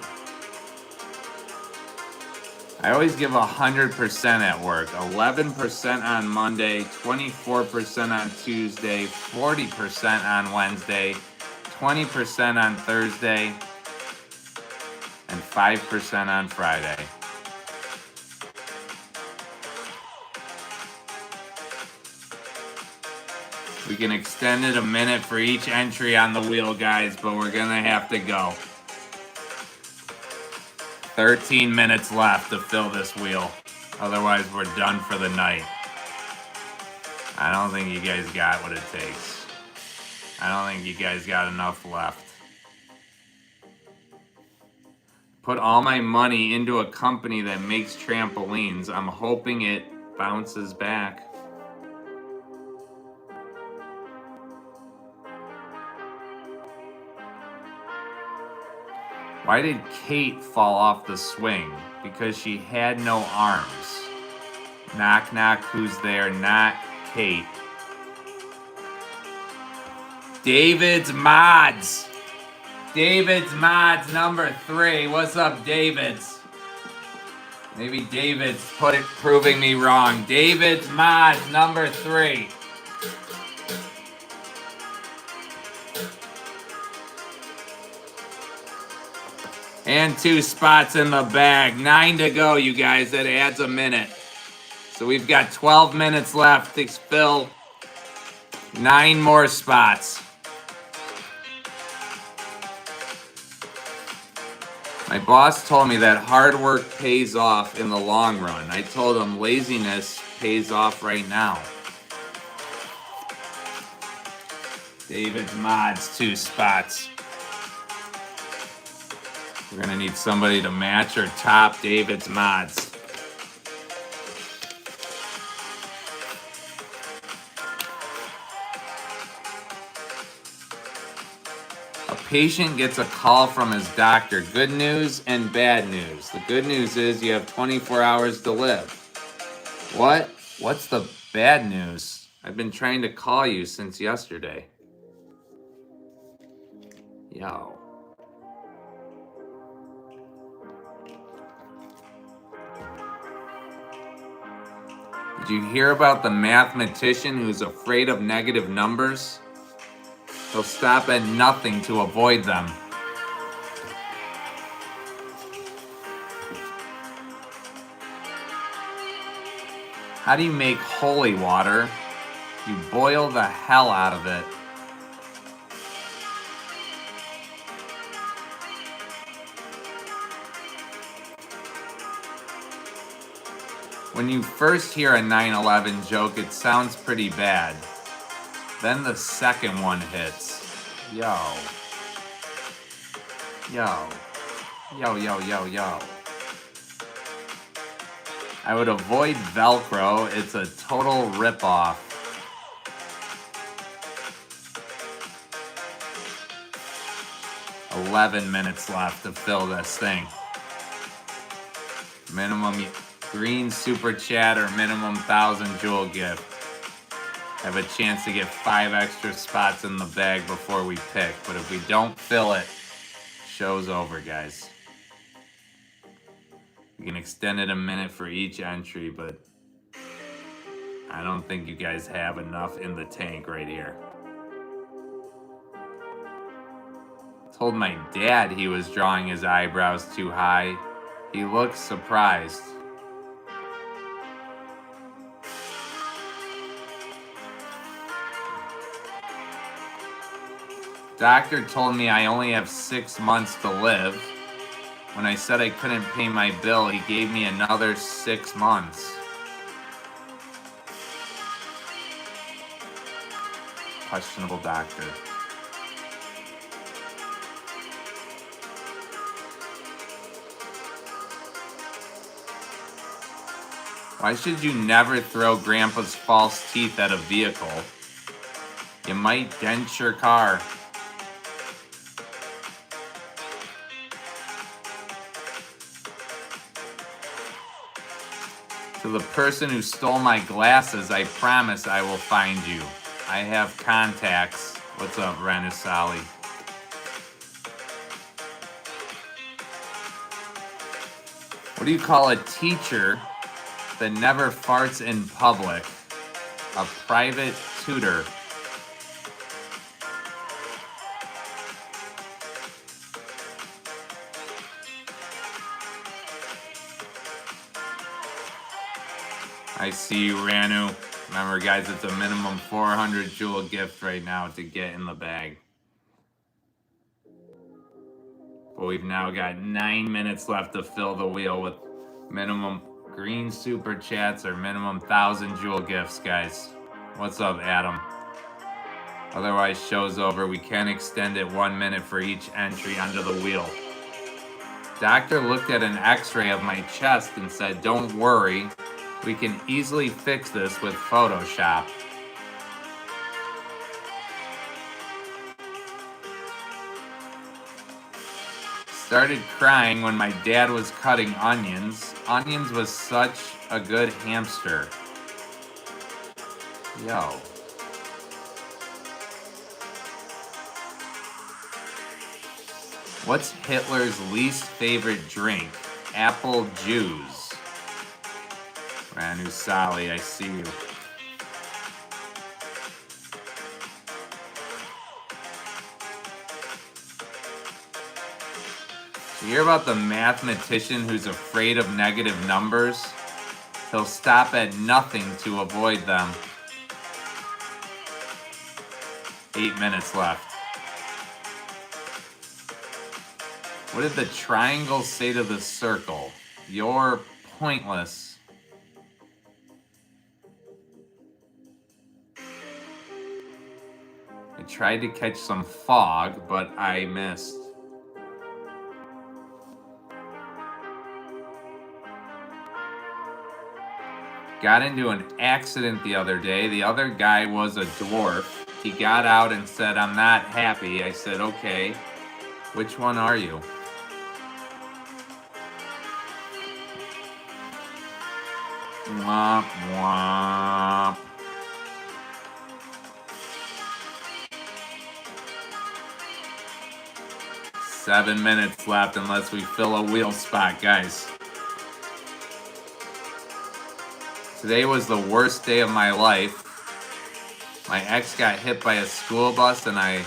[SPEAKER 1] I always give 100% at work. 11% on Monday, 24% on Tuesday, 40% on Wednesday, 20% on Thursday, and 5% on Friday. We can extend it a minute for each entry on the wheel, guys, but we're gonna have to go. 13 minutes left to fill this wheel. Otherwise, we're done for the night. I don't think you guys got what it takes. I don't think you guys got enough left. Put all my money into a company that makes trampolines. I'm hoping it bounces back. Why did Kate fall off the swing? Because she had no arms. Knock, knock, who's there? Not Kate. David's Mods. David's Mods number 3. What's up, David's? Maybe David's proving me wrong. David's Mods number 3. And 2 spots in the bag. 9 to go, you guys. That adds a minute. So we've got 12 minutes left to fill 9 more spots. My boss told me that hard work pays off in the long run. I told him laziness pays off right now. David's Mods, 2 spots. We're gonna need somebody to match or top David's Mods. A patient gets a call from his doctor. Good news and bad news. The good news is you have 24 hours to live. What? What's the bad news? I've been trying to call you since yesterday. Yo. Did you hear about the mathematician who's afraid of negative numbers? He'll stop at nothing to avoid them. How do you make holy water? You boil the hell out of it. When you first hear a 9/11 joke, it sounds pretty bad. Then the second one hits. Yo. Yo. Yo, yo, yo, yo. I would avoid Velcro. It's a total ripoff. $11 minutes left to fill this thing. Minimum green super chat or minimum 1,000 jewel gift. Have a chance to get 5 extra spots in the bag before we pick. But if we don't fill it, show's over, guys. We can extend it a minute for each entry, but I don't think you guys have enough in the tank right here. Told my dad he was drawing his eyebrows too high. He looks surprised. Doctor told me I only have 6 months to live. When I said I couldn't pay my bill, he gave me another 6 months. Questionable doctor. Why should you never throw Grandpa's false teeth at a vehicle? You might dent your car. To the person who stole my glasses, I promise I will find you. I have contacts. What's up, Renusali? What do you call a teacher that never farts in public? A private tutor. I see you, Ranu. Remember, guys, it's a minimum 400 jewel gift right now to get in the bag. But we've now got 9 minutes left to fill the wheel with minimum green super chats or minimum 1,000 jewel gifts, guys. What's up, Adam? Otherwise, show's over. We can extend it 1 minute for each entry under the wheel. Doctor looked at an x-ray of my chest and said, "Don't worry. We can easily fix this with Photoshop." Started crying when my dad was cutting onions. Onions was such a good hamster. Yo. What's Hitler's least favorite drink? Apple juice. Ranu Sali, I see you. You hear about the mathematician who's afraid of negative numbers? He'll stop at nothing to avoid them. 8 minutes left. What did the triangle say to the circle? You're pointless. I tried to catch some fog, but I missed. Got into an accident the other day. The other guy was a dwarf. He got out and said, "I'm not happy." I said, "Okay, which one are you?" Womp womp. Seven minutes left unless we fill a wheel spot, guys. Today was the worst day of my life. My ex got hit by a school bus and I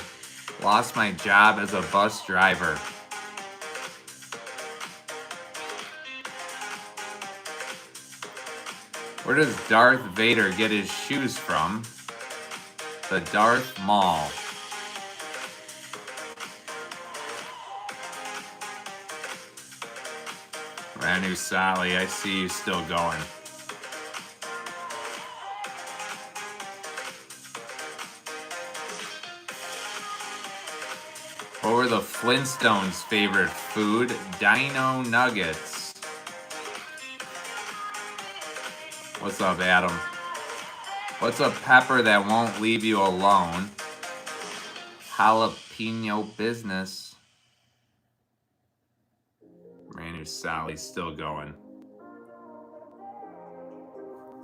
[SPEAKER 1] lost my job as a bus driver. Where does Darth Vader get his shoes from? The Darth Mall. Ranu Sali, I see you still going. What were the Flintstones' favorite food? Dino Nuggets. What's up, Adam? What's a pepper that won't leave you alone? Jalapeno business. Ranu Sali's still going.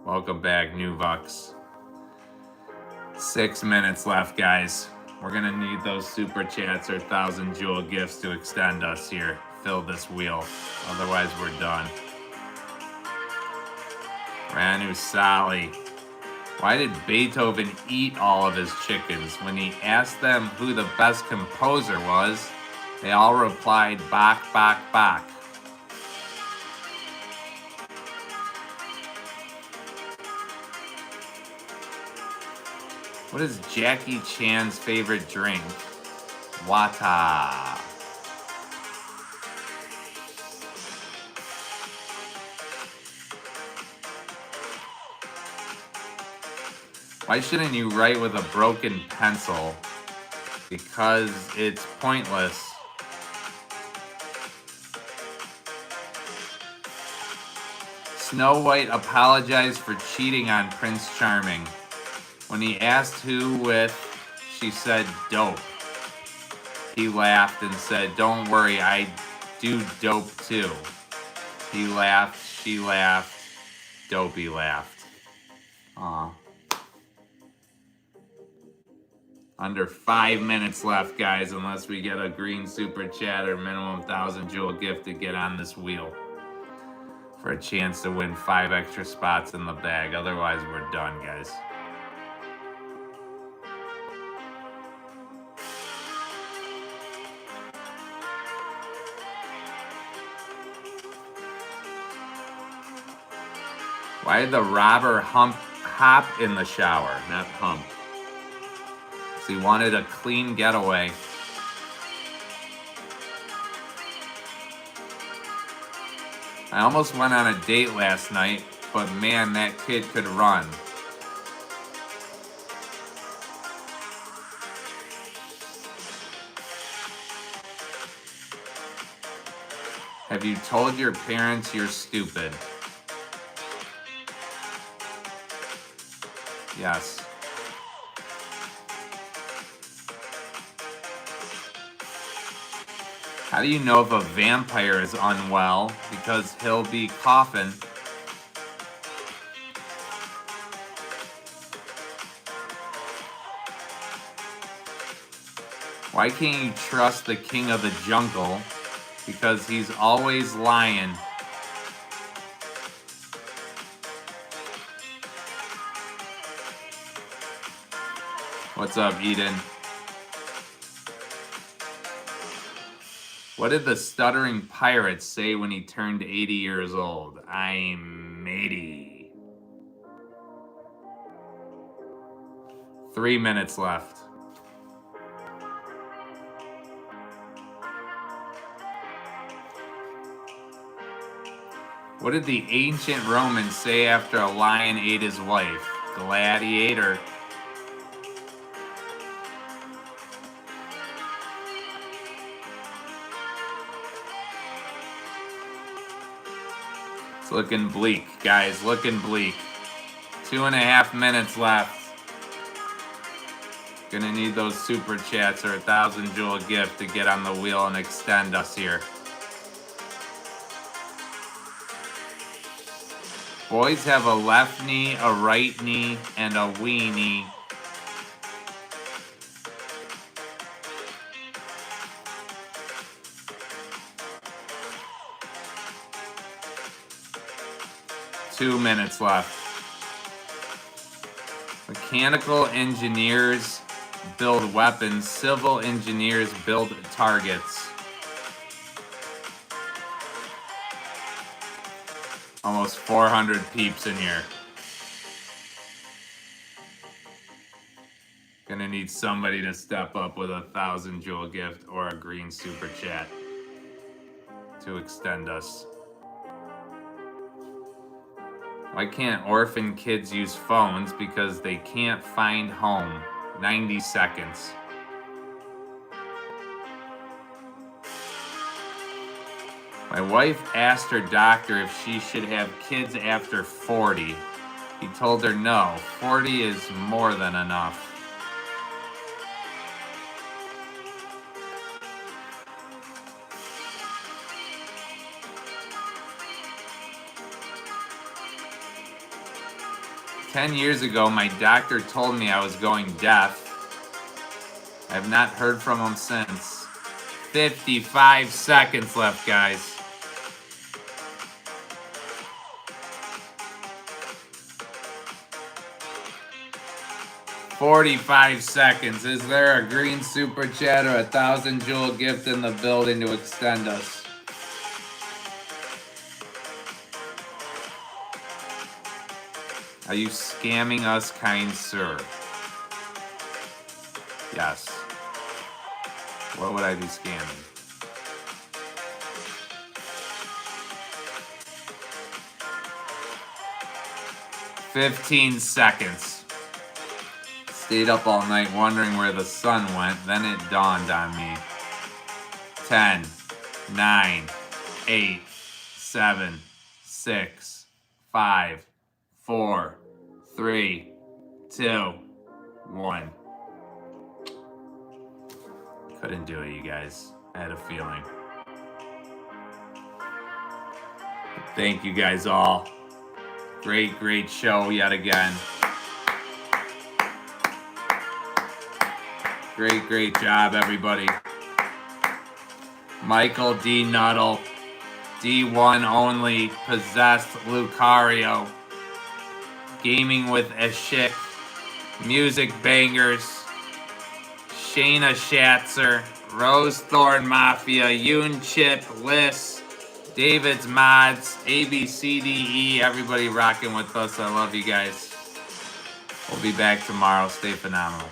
[SPEAKER 1] Welcome back, Nuvux. 6 minutes left, guys. We're gonna need those super chats or 1,000 jewel gifts to extend us here. Fill this wheel. Otherwise, we're done. Ranu Sali. Why did Beethoven eat all of his chickens? When he asked them who the best composer was, they all replied, Bach, Bach, Bach. What is Jackie Chan's favorite drink? Wata. Why shouldn't you write with a broken pencil? Because it's pointless. Snow White apologized for cheating on Prince Charming. When he asked who with, she said dope. He laughed and said, "Don't worry, I do dope too." He laughed, she laughed, Dopey laughed. Aw. Under 5 minutes left, guys, unless we get a green super chat or minimum 1,000 jewel gift to get on this wheel for a chance to win 5 extra spots in the bag. Otherwise, we're done, guys. Why did the robber hop in the shower? Not hump. He wanted a clean getaway. I almost went on a date last night, but man, that kid could run. Have you told your parents you're stupid? Yes. How do you know if a vampire is unwell? Because he'll be coughing. Why can't you trust the king of the jungle? Because he's always lying. What's up, Eden? What did the stuttering pirate say when he turned 80 years old? I'm 80. 3 minutes left. What did the ancient Romans say after a lion ate his wife? Gladiator. It's looking bleak, guys. Looking bleak. 2.5 minutes left. Gonna need those super chats or 1,000 jewel gift to get on the wheel and extend us here. Boys have a left knee, a right knee, and a weenie. Two minutes left. Mechanical engineers build weapons. Civil engineers build targets. Almost 400 peeps in here. Gonna need somebody to step up with a 1,000 jewel gift or a green super chat to extend us. Why can't orphan kids use phones? Because they can't find home. 90 seconds. My wife asked her doctor if she should have kids after 40. He told her no, 40 is more than enough. "10 years ago, my doctor told me I was going deaf. I have not heard from him since." 55 seconds left, guys. "45 seconds. Is there a green super chat or a 1,000 jewel gift in the building to extend us? Are you scamming us, kind sir? Yes. What would I be scanning? "15 seconds. Stayed up all night wondering where the sun went. Then it dawned on me. 10, 9, 8, 7, 6, 5, 4, 3, 2, 1. Couldn't do it, you guys. I had a feeling. Thank you guys all. Great show yet again. Great job, everybody. Michael D. Nuttall, D1 only, Possessed Lucario, Gaming with Ashik, Music Bangers, Shayna Schatzer, Rose Thorn Mafia, Yoon Chip, Liss, David's Mods, ABCDE, everybody rocking with us. I love you guys. We'll be back tomorrow. Stay phenomenal.